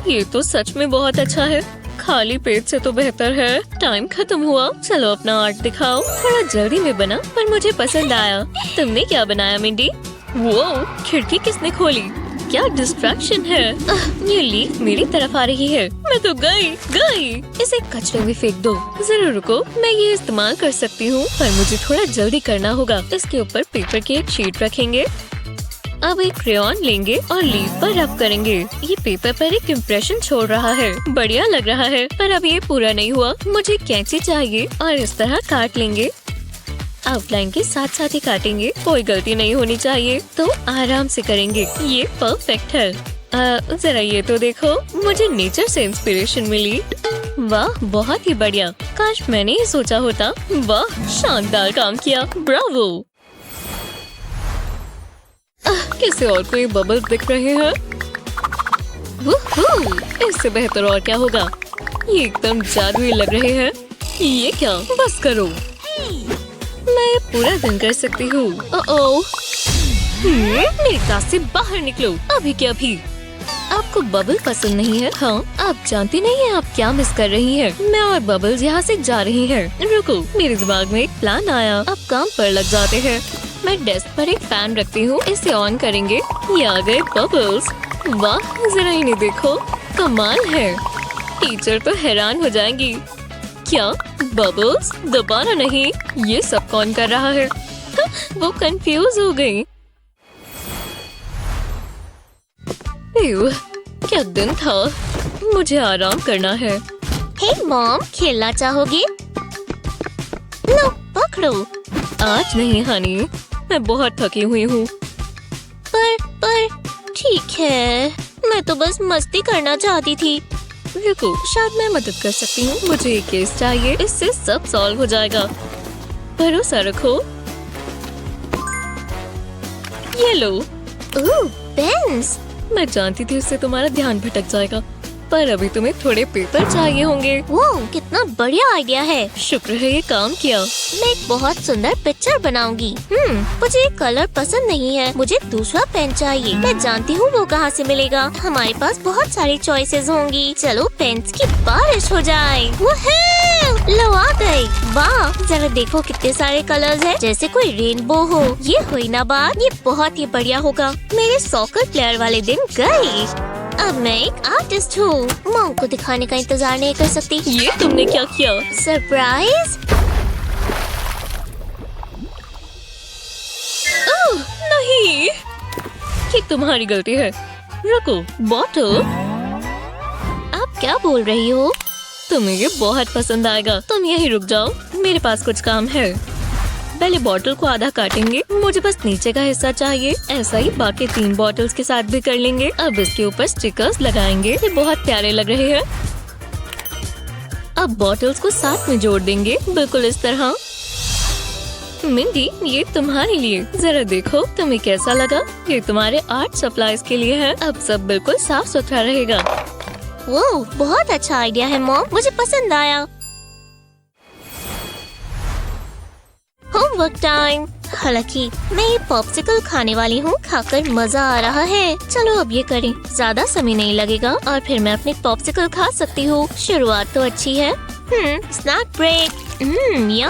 ये तो सच में बहुत अच्छा है। खाली पेट से तो बेहतर है। टाइम खत्म हुआ। चलो अपना आर्ट दिखाओ। थोड़ा जल्दी में बना, पर मुझे पसंद आया। तुमने क्या बनाया मिंडी? वो खिड़की किसने खोली? क्या डिस्ट्रैक्शन है? ये लीफ मेरी तरफ आ रही है। मैं तो गई। इसे कचरे में फेंक दो। जरा रुको, मैं ये इस्तेमाल कर सकती हूँ, पर मुझे थोड़ा जल्दी करना होगा। इसके ऊपर पेपर की एक शीट रखेंगे। अब एक क्रेयॉन लेंगे और लीफ पर रब करेंगे। ये पेपर पर एक इम्प्रेशन छोड़ रहा है। बढ़िया लग रहा है, पर अब ये पूरा नहीं हुआ। मुझे कैंची चाहिए और इस तरह काट लेंगे। आउटलाइन के साथ साथ ही काटेंगे। कोई गलती नहीं होनी चाहिए, तो आराम से करेंगे। ये परफेक्ट है। जरा ये तो देखो, मुझे नेचर से इंस्पिरेशन मिली। वाह, बहुत ही बढ़िया। काश मैंने ये सोचा होता। वाह, शानदार काम किया। ब्रावो। कैसे और कोई बबल्स दिख रहे हैं? वूहू! इससे बेहतर और क्या होगा? ये एकदम जादुई लग रहे हैं। ये क्या? बस करो। मैं पूरा दिन कर सकती हूँ। ओह! मेरी क्लास से बाहर निकलो अभी के अभी। आपको बबल पसंद नहीं है? हाँ, आप जानती नहीं है आप क्या मिस कर रही हैं। मैं और बबल्स यहाँ से जा रही हैं। रुको, मेरे दिमाग में एक प्लान आया। अब काम पर लग जाते हैं। मैं डेस्क पर एक फैन रखती हूँ, इसे ऑन करेंगे। ये आ गए बबल्स। वाह, जरा इन्हें देखो, कमाल है। टीचर तो हैरान हो जाएंगी। क्या बबल्स? दबाना नहीं। ये सब कौन कर रहा है? वो कंफ्यूज हो गई। क्या दिन था। मुझे आराम करना है। हे मॉम, खेलना चाहोगे? लो, पकड़ो। आज नहीं हनी, मैं बहुत थकी हुई हूँ। पर ठीक है, मैं तो बस मस्ती करना चाहती थी। रुको, शायद मैं मदद कर सकती हूँ। मुझे एक केस चाहिए, इससे सब सॉल्व हो जाएगा। भरोसा रखो। ये लो। ओह, पेन्स। मैं जानती थी उससे तुम्हारा ध्यान भटक जाएगा, पर अभी तुम्हें थोड़े पेपर चाहिए होंगे। वो कितना बढ़िया आइडिया है। शुक्र है ये काम किया। मैं एक बहुत सुंदर पिक्चर बनाऊंगी। मुझे ये कलर पसंद नहीं है। मुझे दूसरा पेन चाहिए। मैं जानती हूँ वो कहाँ से मिलेगा। हमारे पास बहुत सारी चॉइसेस होंगी। चलो पेन्स की बारिश हो जाए। लो, आ गए। वाह, जरा देखो कितने सारे कलर्स हैं, जैसे कोई रेनबो हो। ये हुई ना बात। ये बहुत ही बढ़िया होगा। मेरे सॉकर प्लेयर वाले दिन गए। अब मैं एक आर्टिस्ट हूँ। मॉम को दिखाने का इंतजार नहीं कर सकती। ये तुमने क्या किया? सरप्राइज। ओह, नहीं, ये तुम्हारी गलती है। रुको, बॉटल। आप क्या बोल रही हो? तुम्हें ये बहुत पसंद आएगा। तुम यहीं रुक जाओ, मेरे पास कुछ काम है। पहले बॉटल को आधा काटेंगे। मुझे बस नीचे का हिस्सा चाहिए। ऐसा ही बाकी 3 बॉटल्स के साथ भी कर लेंगे। अब इसके ऊपर स्टिकर्स लगाएंगे। ये बहुत प्यारे लग रहे हैं। अब बॉटल्स को साथ में जोड़ देंगे, बिल्कुल इस तरह। मिंडी, ये तुम्हारे लिए। जरा देखो तुम्हें कैसा लगा। ये तुम्हारे आर्ट सप्लाईज के लिए है। अब सब बिल्कुल साफ सुथरा रहेगा। वो बहुत अच्छा आइडिया है मॉम, मुझे पसंद आया। Homework time. हालांकि मैं ये पॉप्सिकल खाने वाली हूँ, खाकर मजा आ रहा है। चलो अब ये करें, ज्यादा समय नहीं लगेगा और फिर मैं अपनी पॉप्सिकल खा सकती हूँ। शुरुआत तो अच्छी है। Snack break. यम्मी।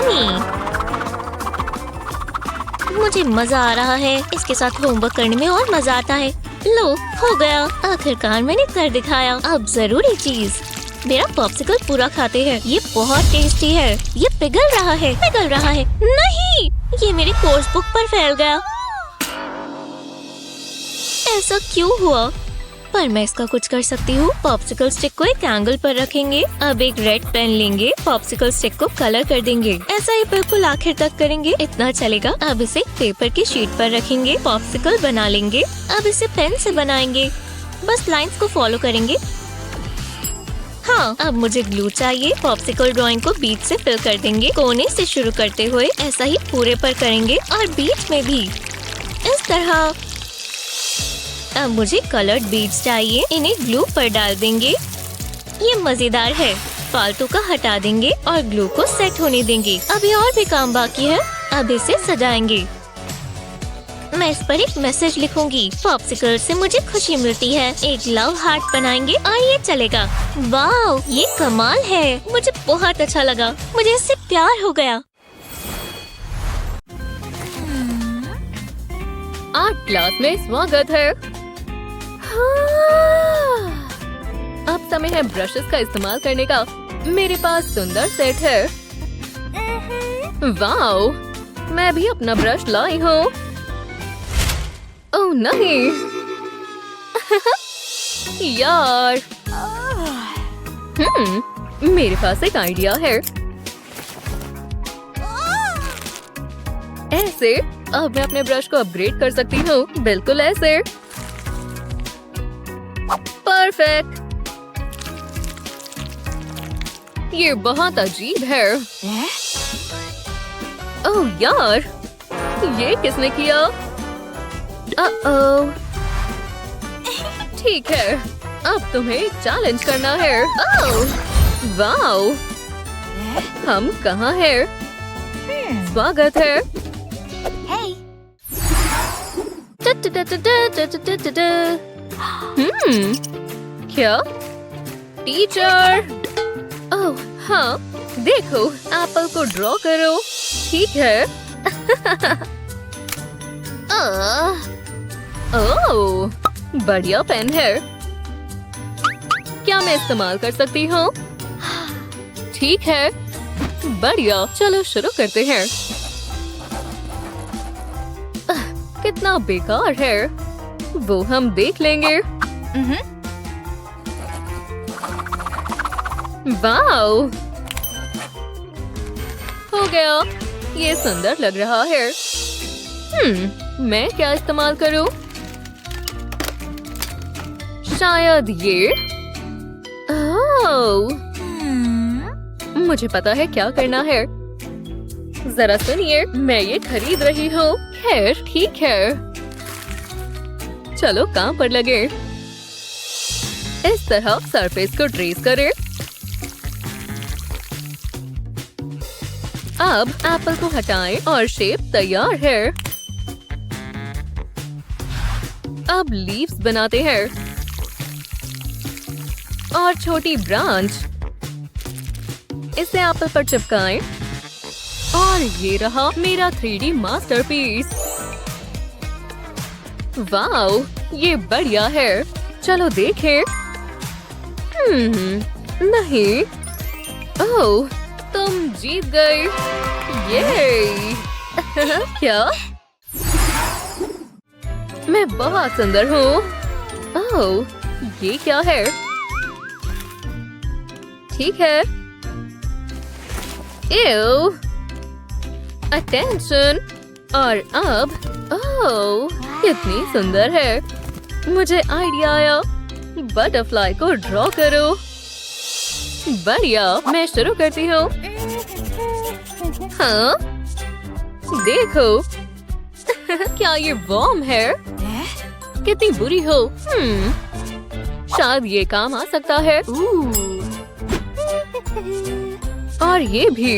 मुझे मजा आ रहा है। इसके साथ होमवर्क करने में और मजा आता है। लो, हो गया। आखिरकार मैंने कर दिखाया। अब जरूरी चीज, मेरा पॉप्सिकल पूरा खाते हैं। ये बहुत टेस्टी है। ये पिघल रहा है, पिघल रहा है। नहीं, ये मेरी कोर्स बुक पर फैल गया। ऐसा क्यों हुआ? पर मैं इसका कुछ कर सकती हूँ। पॉप्सिकल स्टिक को एक एंगल पर रखेंगे। अब एक रेड पेन लेंगे, पॉप्सिकल स्टिक को कलर कर देंगे। ऐसा ही बिल्कुल आखिर तक करेंगे। इतना चलेगा। अब इसे पेपर की शीट पर रखेंगे, पॉप्सिकल बना लेंगे। अब इसे पेन से बनाएंगे। बस लाइंस को फॉलो करेंगे। हाँ, अब मुझे ग्लू चाहिए। पॉप्सिकल ड्राइंग को बीच से फिल कर देंगे, कोने से शुरू करते हुए। ऐसा ही पूरे पर करेंगे और बीच में भी इस तरह। अब मुझे कलर्ड बीड्स चाहिए, इन्हें ग्लू पर डाल देंगे। ये मजेदार है। फालतू का हटा देंगे और ग्लू को सेट होने देंगे। अभी और भी काम बाकी है। अब इसे सजाएंगे। मैं इस पर एक मैसेज लिखूंगी। पॉप्सिकल से मुझे खुशी मिलती है। एक लव हार्ट बनाएंगे और ये चलेगा। वाओ, ये कमाल है। मुझे बहुत अच्छा लगा। मुझे इससे प्यार हो गया। आर्ट क्लास में स्वागत है। हाँ। अब समय है ब्रशेस का इस्तेमाल करने का। मेरे पास सुंदर सेट है। वाओ, मैं भी अपना ब्रश लाई हूँ। ओह नहीं। यार। मेरे पास एक आइडिया है। ऐसे अब मैं अपने ब्रश को अपग्रेड कर सकती हूँ। बिल्कुल ऐसे। परफेक्ट। ये बहुत अजीब है। ओह यार, ये किसने किया? ठीक है, अब तुम्हें चैलेंज करना है। वाओ, हम कहाँ हैं? स्वागत है। क्या? टीचर? ओह हाँ, देखो, एप्पल को ड्रॉ करो। ठीक है। ओह, बढ़िया पेन है। क्या मैं इस्तेमाल कर सकती हूँ? ठीक है, बढ़िया। चलो शुरू करते हैं। कितना बेकार है, वो हम देख लेंगे। वाओ, हो गया। ये सुंदर लग रहा है। मैं क्या इस्तेमाल करूं? शायद ये। ओह, मुझे पता है क्या करना है। जरा सुनिए, मैं ये खरीद रही हूँ। खैर, ठीक है, चलो काम पर लगे। इस तरह सरफेस को ट्रेस करें। अब एप्पल को हटाएं और शेप तैयार है। अब लीव्स बनाते हैं और छोटी ब्रांच। इसे एप्पल पर चिपकाएं और ये रहा मेरा 3D मास्टरपीस। वाओ, ये बढ़िया है। चलो देखें। नहीं। ओह, तुम जीत गए। ये क्या? मैं बहुत सुंदर हूँ। ओह, ये क्या है? ठीक है। Ew! Attention! और अब, ओह, कितनी सुंदर है। मुझे आइडिया आया। बटरफ्लाई को ड्रॉ करो। बढ़िया, मैं शुरू करती हूँ। हाँ, देखो। क्या ये वॉर्म है? कितनी बुरी हो। शायद ये काम आ सकता है। और ये भी।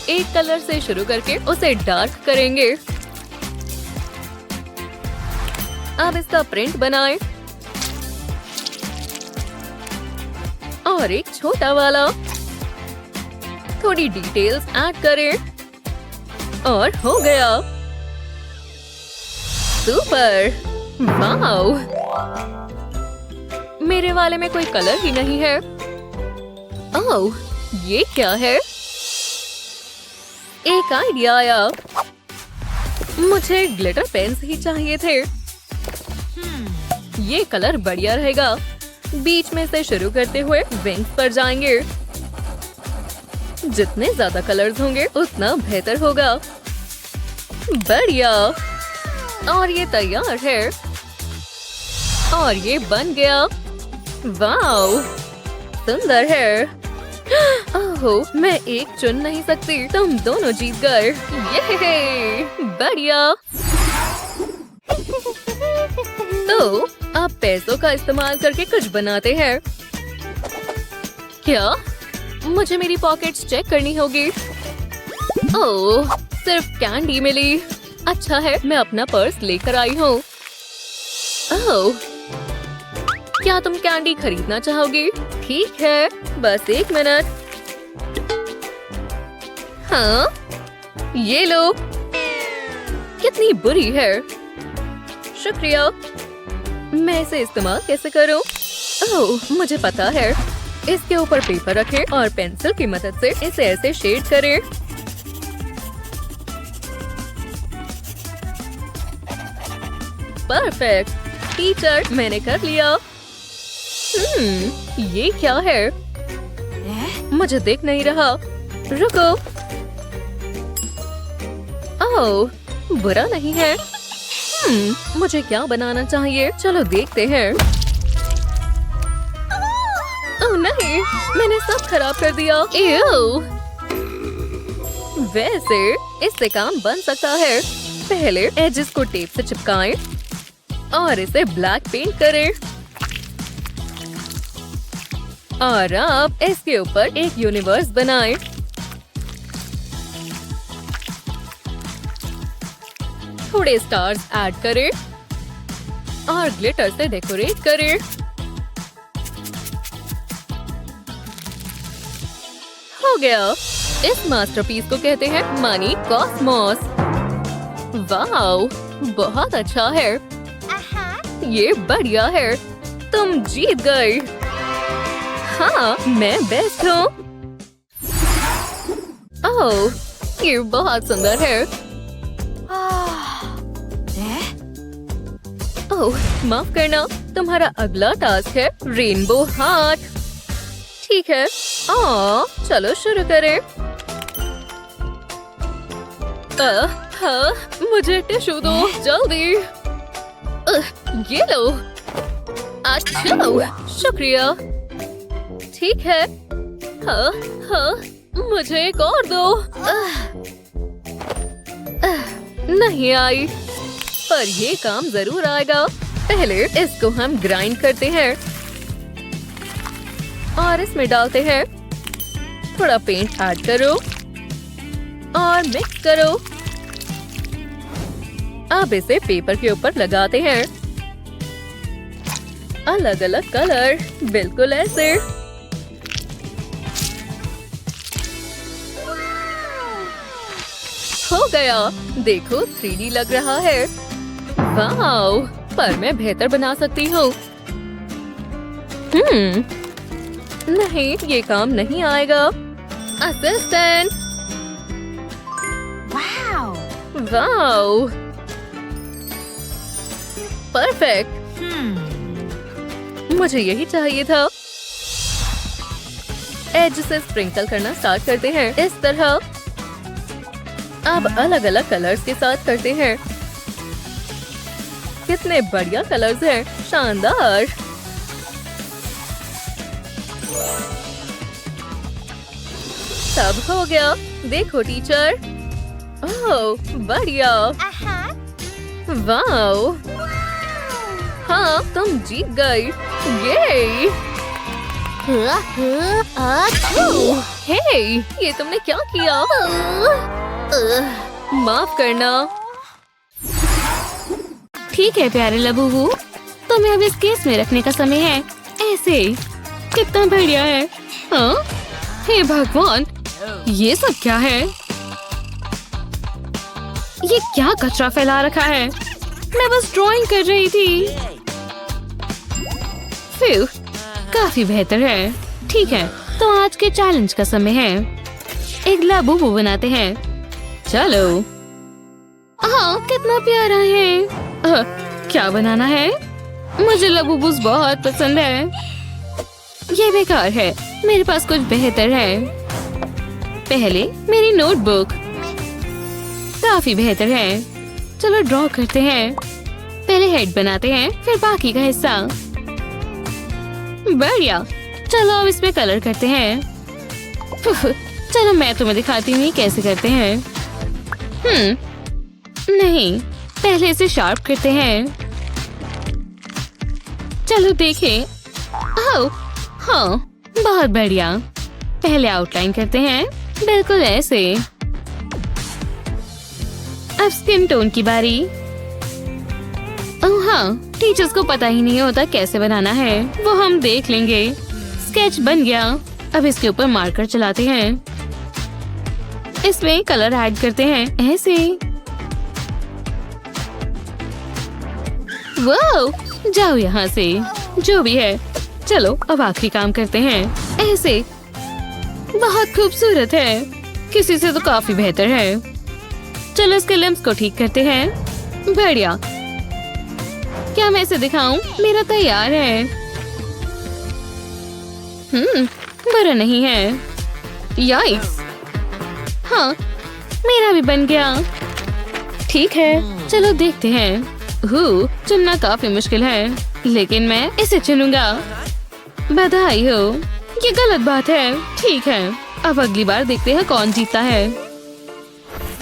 एक कलर से शुरू करके उसे डार्क करेंगे। अब इसका प्रिंट बनाएं और एक छोटा वाला। थोड़ी डिटेल्स ऐड करें और हो गया। सुपर! वाओ! मेरे वाले में कोई कलर ही नहीं है। ओह, ये क्या है? एक आइडिया आया। मुझे ग्लिटर पेन्स ही चाहिए थे। ये कलर बढ़िया रहेगा। बीच में से शुरू करते हुए विंग्स पर जाएंगे। जितने ज्यादा कलर्स होंगे उतना बेहतर होगा। बढ़िया, और ये तैयार है। और ये बन गया। वाओ, सुंदर है। ओह, मैं एक चुन नहीं सकती। तुम दोनों जीत गए। ये बढ़िया। तो अब पैसों का इस्तेमाल करके कुछ बनाते हैं। क्या? मुझे मेरी पॉकेट्स चेक करनी होगी। ओह, सिर्फ कैंडी मिली। अच्छा है, मैं अपना पर्स लेकर आई हूँ। ओह, क्या तुम कैंडी खरीदना चाहोगी? ठीक है, बस एक मिनट। हाँ, ये लो। कितनी बुरी है। शुक्रिया। मैं इसे इस्तेमाल कैसे करूं? ओह, मुझे पता है। इसके ऊपर पेपर रखें और पेंसिल की मदद से इसे ऐसे शेड करें। परफेक्ट। टीचर, मैंने कर लिया। ये क्या है? मुझे दिख नहीं रहा। रुको। ओह, बुरा नहीं है। मुझे क्या बनाना चाहिए? चलो देखते हैं। ओह नहीं, मैंने सब खराब कर दिया। वैसे इससे काम बन सकता है। पहले एजेस को टेप से चिपकाएं और इसे ब्लैक पेंट करें। और अब इसके ऊपर एक यूनिवर्स बनाएं। थोड़े स्टार्स ऐड करें और ग्लिटर से डेकोरेट करें। हो गया। इस मास्टरपीस को कहते हैं मनी कॉस्मोस। वाओ, बहुत अच्छा है। ये बढ़िया है। तुम जीत गए। हाँ, मैं बेस्ट हूँ। ओह, ये बहुत सुंदर है। ओह, माफ करना, तुम्हारा अगला टास्क है रेनबो हार्ट। ठीक है, चलो शुरू करें। हाँ, मुझे टिश्यू दो जल्दी। ये लो। अच्छा, शुक्रिया। ठीक है। हाँ, मुझे एक और दो। नहीं आई, पर ये काम जरूर आएगा। पहले इसको हम ग्राइंड करते हैं और इसमें डालते हैं। थोड़ा पेंट ऐड करो और मिक्स करो। अब इसे पेपर के ऊपर लगाते हैं। अलग अलग कलर, बिल्कुल ऐसे। हो गया। देखो, 3D लग रहा है। वाओ, पर मैं बेहतर बना सकती हूँ। नहीं, ये काम नहीं आएगा। असिस्टेंट। Wow, perfect. मुझे यही चाहिए था। एज से स्प्रिंकल करना स्टार्ट करते हैं इस तरह। अब अलग अलग कलर्स के साथ करते हैं। कितने बढ़िया कलर्स हैं, शानदार। सब हो गया। देखो टीचर। ओह, बढ़िया। वाओ, हाँ, तुम जीत गई। ये हे, ये तुमने क्या किया? माफ करना। ठीक है प्यारे लबूबू, तुम्हें अब इस केस में रखने का समय है। ऐसे कितना बढ़िया है। हाँ? हे भगवान, ये सब क्या है? ये क्या कचरा फैला रखा है? मैं बस ड्राइंग कर रही थी। फिर काफी बेहतर है। ठीक है, तो आज के चैलेंज का समय है। एक लाबूबू बनाते हैं। चलो। हाँ, कितना प्यारा है। क्या बनाना है? मुझे लाबूबूस बहुत पसंद है। ये बेकार है, मेरे पास कुछ बेहतर है। पहले मेरी नोटबुक। काफी बेहतर है। चलो ड्रॉ करते हैं। पहले हेड बनाते हैं, फिर बाकी का हिस्सा। बढ़िया। चलो अब इसमें कलर करते हैं। चलो मैं तुम्हें दिखाती हूँ कैसे करते हैं। नहीं, पहले इसे शार्प करते हैं। चलो देखें। ओह, हाँ, बहुत बढ़िया। पहले आउटलाइन करते हैं, बिल्कुल ऐसे। अब स्किन टोन की बारी। ओह हाँ, टीचर्स को पता ही नहीं होता कैसे बनाना है, वो हम देख लेंगे। स्केच बन गया। अब इसके ऊपर मार्कर चलाते हैं। इसमें कलर ऐड करते हैं, ऐसे। वाह, जाओ यहाँ से। जो भी है, चलो अब आखिरी काम करते हैं, ऐसे। बहुत खूबसूरत है। किसी से तो काफी बेहतर है। चलो इसके लिम्स को ठीक करते हैं। बढ़िया। क्या मैं इसे दिखाऊं? मेरा तैयार है। बुरा नहीं है। याइस। हाँ, मेरा भी बन गया। ठीक है, चलो देखते हैं। चुनना काफी मुश्किल है, लेकिन मैं इसे चुनूंगा। बधाई हो। ये गलत बात है। ठीक है, अब अगली बार देखते हैं कौन जीता है।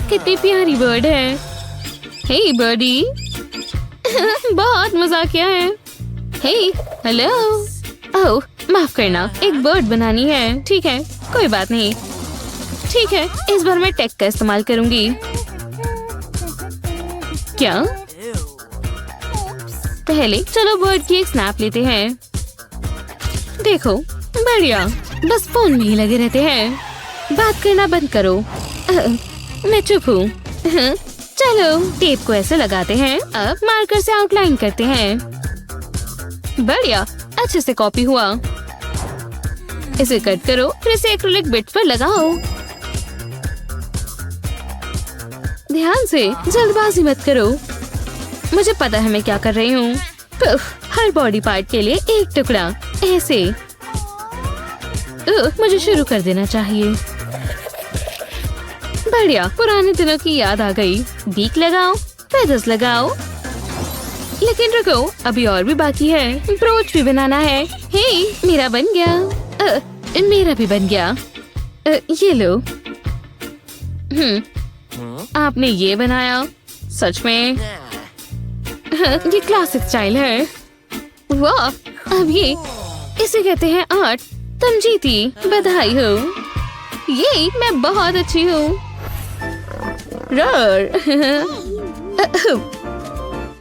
कितनी प्यारी बर्ड है। हे बर्डी, बहुत मजा किया है। हे हेलो। ओह माफ करना, एक बर्ड बनानी है। ठीक है, कोई बात नहीं। ठीक है, इस बार मैं टेक का इस्तेमाल करूंगी। क्या? पहले चलो बर्ड की एक स्नैप लेते हैं। देखो बढ़िया, बस फोन में ही लगे रहते हैं। बात करना बंद करो। मैं चुप हूँ। चलो टेप को ऐसे लगाते हैं। अब मार्कर से आउटलाइन करते हैं। बढ़िया, अच्छे से कॉपी हुआ। इसे कट करो, फिर इसे एक्रिलिक बिट पर लगाओ। ध्यान से, जल्दबाजी मत करो। मुझे पता है मैं क्या कर रही हूँ। हर बॉडी पार्ट के लिए एक टुकड़ा ऐसे। मुझे शुरू कर देना चाहिए। बढ़िया, पुराने दिनों की याद आ गई। बीक लगाओ, फेदर्स लगाओ। लेकिन रुको, अभी और भी बाकी है। ब्रोच भी बनाना है। हे, मेरा बन गया। मेरा भी बन गया। ये लो। आपने ये बनाया? सच में? ये क्लासिक स्टाइल है। वाह, अब ये इसे कहते हैं आर्ट। तुम जीती, बधाई हो। ये मैं बहुत अच्छी हूँ।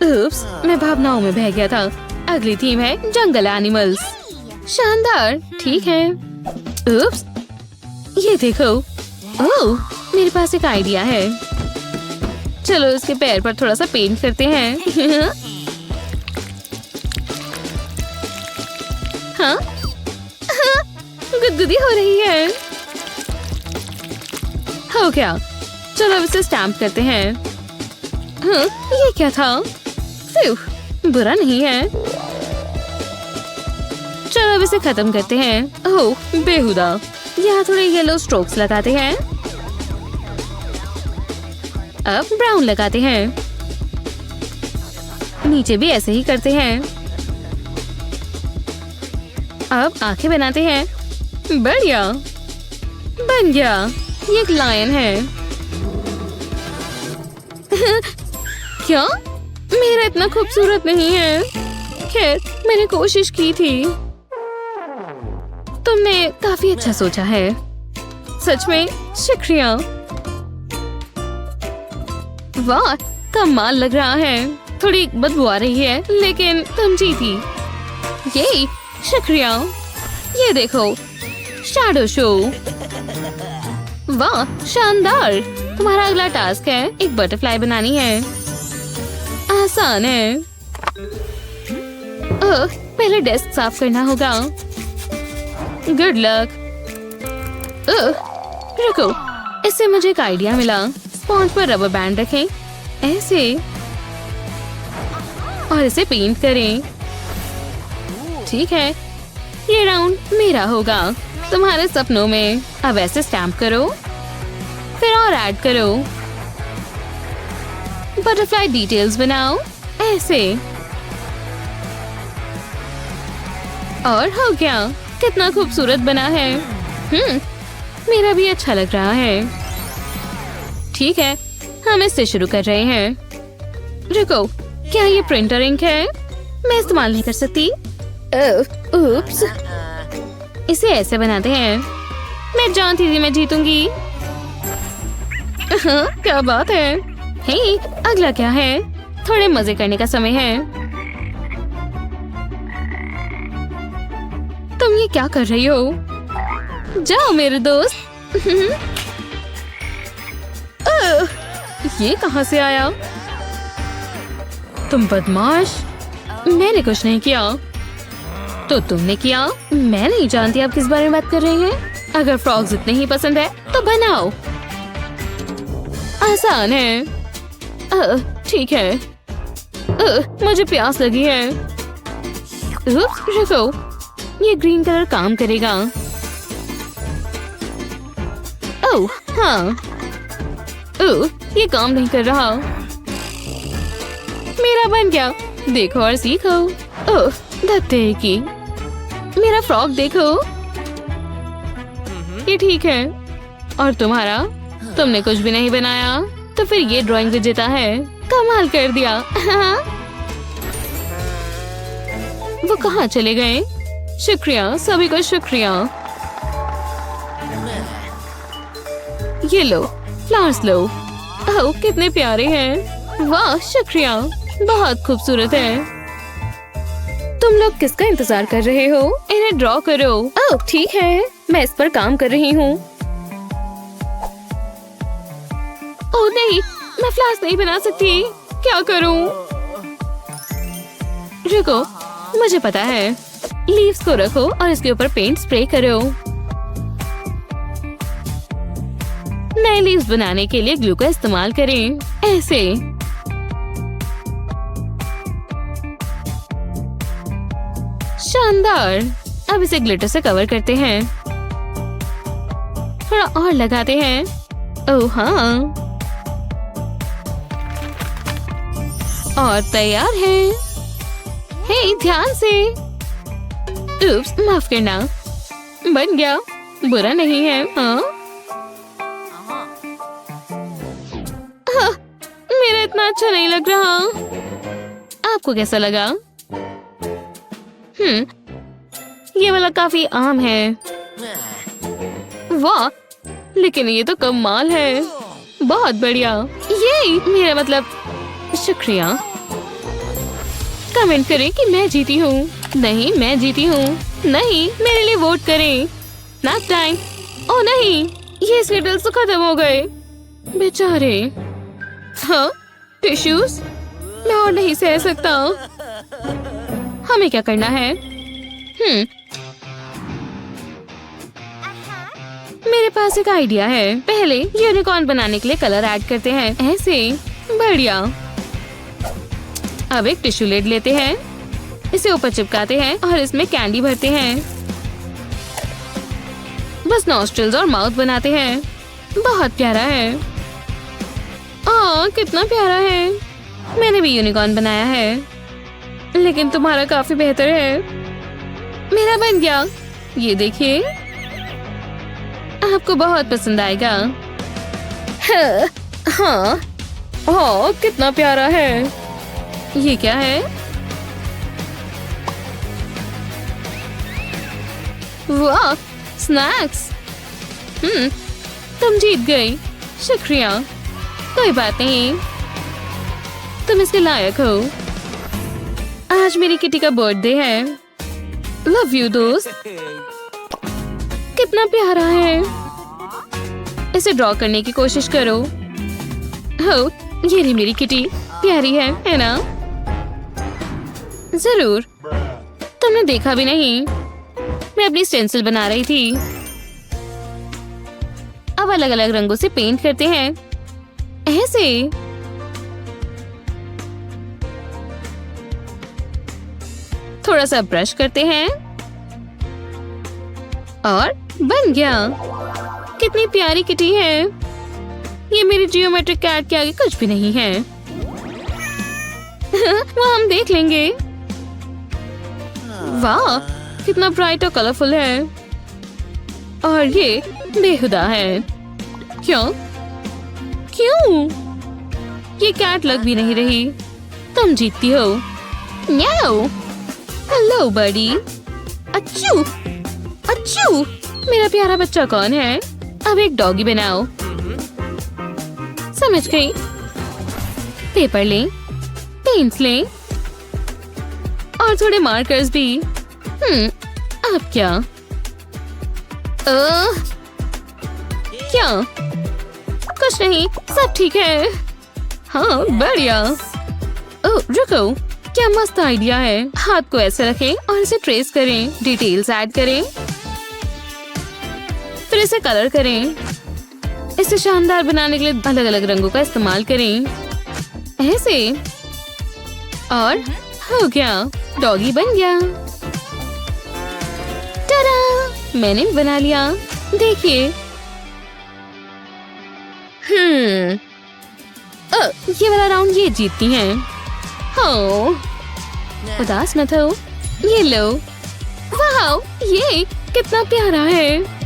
उप्स, मैं भावनाओं में बह गया था। अगली थीम है जंगल एनिमल्स। शानदार, ठीक है। उप्स, ये देखो। ओह, मेरे पास एक आइडिया है। चलो इसके पैर पर थोड़ा सा पेंट करते हैं। हाँ? गुदगुदी हो रही है। हो गया। चलो अब इसे स्टैम्प करते हैं। हाँ, ये क्या था? बुरा नहीं है। चलो अब इसे खत्म करते हैं। ओह बेहुदा। यहाँ थोड़े येलो स्ट्रोक्स लगाते हैं। अब ब्राउन लगाते हैं। नीचे भी ऐसे ही करते हैं। अब आंखें बनाते हैं। बढ़िया, बन गया। ये एक लायन है। क्या? मेरा इतना खूबसूरत नहीं है। खैर, मैंने कोशिश की थी। तुमने काफी अच्छा सोचा है। सच में शुक्रिया। वाह, कमाल लग रहा है। थोड़ी बदबू आ रही है, लेकिन तुम जीती। ये शुक्रिया। ये देखो, शैडो शो। वाह, शानदार। तुम्हारा अगला टास्क है एक बटरफ्लाई बनानी है। आसान है। पहले डेस्क साफ करना होगा। Good luck. रुको, इससे मुझे एक आइडिया मिला। स्पॉन्ज पर रबर बैंड रखें ऐसे और इसे पेंट करें। ठीक है, ये राउंड मेरा होगा। तुम्हारे सपनों में। अब ऐसे स्टैम्प करो, फिर और ऐड करो। बटरफ्लाई डिटेल्स बनाओ ऐसे। और हो गया। कितना खूबसूरत बना है। मेरा भी अच्छा लग रहा है। ठीक है, हम इससे शुरू कर रहे हैं। रुको, क्या ये प्रिंटर इंक है? मैं इस्तेमाल नहीं कर सकती। उप्स, इसे ऐसे बनाते हैं। मैं जानती थी मैं जीतूंगी। क्या बात है। हे, अगला क्या है? थोड़े मजे करने का समय है। तुम ये क्या कर रही हो? जाओ मेरे दोस्त। ये कहाँ से आया? तुम बदमाश। मैंने कुछ नहीं किया। तो तुमने किया। मैं नहीं जानती आप किस बारे में बात कर रही हैं। अगर फ्रॉग्स इतने ही पसंद है तो बनाओ। आसान है। ठीक है। मुझे प्यास लगी है। रुको, ये ग्रीन कलर काम करेगा। ओह हाँ। ये काम नहीं कर रहा। मेरा बन गया। देखो और सीखो। ओह धत्ते की। मेरा फ्रॉक देखो। ये ठीक है। और तुम्हारा? तुमने कुछ भी नहीं बनाया, तो फिर ये ड्राइंग विजेता है। कमाल कर दिया। वो कहाँ चले गए? शुक्रिया, सभी को शुक्रिया। ये लो, फ्लावर्स लो। ओह, कितने प्यारे हैं। वाह, शुक्रिया, बहुत खूबसूरत है। तुम लोग किसका इंतजार कर रहे हो? इन्हें ड्रॉ करो। ओह, ठीक है, मैं इस पर काम कर रही हूँ। ओह नहीं, मैं फ्लावर्स नहीं बना सकती। क्या करूँ? रुको, मुझे पता है। लीव्स को रखो और इसके ऊपर पेंट स्प्रे करो। नए लीव्स बनाने के लिए ग्लू का इस्तेमाल करें, ऐसे। शानदार। अब इसे ग्लिटर से कवर करते हैं। थोड़ा और लगाते हैं। ओह हाँ, और तैयार है। हे, ध्यान से। उप्स, माफ करना। बन गया, बुरा नहीं है। हाँ, मेरा इतना अच्छा नहीं लग रहा। आपको कैसा लगा? ये वाला काफी आम है। वाह, लेकिन ये तो कमाल है। बहुत बढ़िया। ये मेरा मतलब, शुक्रिया। कमेंट करें कि मैं जीती हूँ। नहीं, मैं जीती हूँ। नहीं, मेरे लिए वोट करें। Snack time. ओह नहीं, ये स्किटल्स तो खत्म हो गए। बेचारे। हाँ, टिश्यूज। मैं और नहीं सह सकता। हमें क्या करना है? मेरे पास एक आइडिया है। पहले यूनिकॉर्न बनाने के लिए कलर ऐड करते हैं, ऐसे। बढ़िया। अब एक टिश्यू लिड लेते हैं, इसे ऊपर चिपकाते हैं और इसमें कैंडी भरते हैं। बस नॉस्ट्रिल्स और माउथ बनाते हैं। बहुत प्यारा है। कितना प्यारा है। मैंने भी यूनिकॉर्न बनाया है, लेकिन तुम्हारा काफी बेहतर है। मेरा बन गया। ये देखिए, आपको बहुत पसंद आएगा। हाँ, कितना प्यारा है। ये क्या है? वाह, स्नैक्स। तुम जीत गई। शुक्रिया। कोई बात नहीं, तुम इसके लायक हो। आज मेरी किटी का बर्थडे है। लव यू दोस्त। कितना प्यारा है। इसे ड्रॉ करने की कोशिश करो। हो, ये रही मेरी किटी। प्यारी है ना? जरूर। तुमने देखा भी नहीं, मैं अपनी स्टेंसिल बना रही थी। अब अलग अलग रंगों से पेंट करते हैं, ऐसे। थोड़ा सा ब्रश करते हैं और बन गया। कितनी प्यारी किटी है। ये मेरी जियोमेट्रिक कैट के आगे कुछ भी नहीं है। वो हम देख लेंगे। वाह, कितना ब्राइट और कलरफुल है। और ये बेहुदा है। क्यों? ये कैट लग भी नहीं रही। तुम जीतती हो। न्याओ। Hello buddy. अच्छू, अच्छू। मेरा प्यारा बच्चा कौन है? अब एक डॉगी बनाओ। समझ गई। पेपर लें, पेंट्स लें और थोड़े मार्कर्स भी। अब क्या? क्या? कुछ नहीं, सब ठीक है। हाँ, बढ़िया। ओह, रुको, क्या मस्त आइडिया है। हाथ को ऐसे रखें और इसे ट्रेस करें, डिटेल्स ऐड करें, फिर इसे कलर करें। इसे शानदार बनाने के लिए अलग अलग रंगों का इस्तेमाल करें, ऐसे। और हो गया, डॉगी बन गया। टाडा, मैंने बना लिया। देखिए। ये वाला राउंड ये जीतती हैं। हो, उदास मत हो। ये लो। वाह, ये कितना प्यारा है।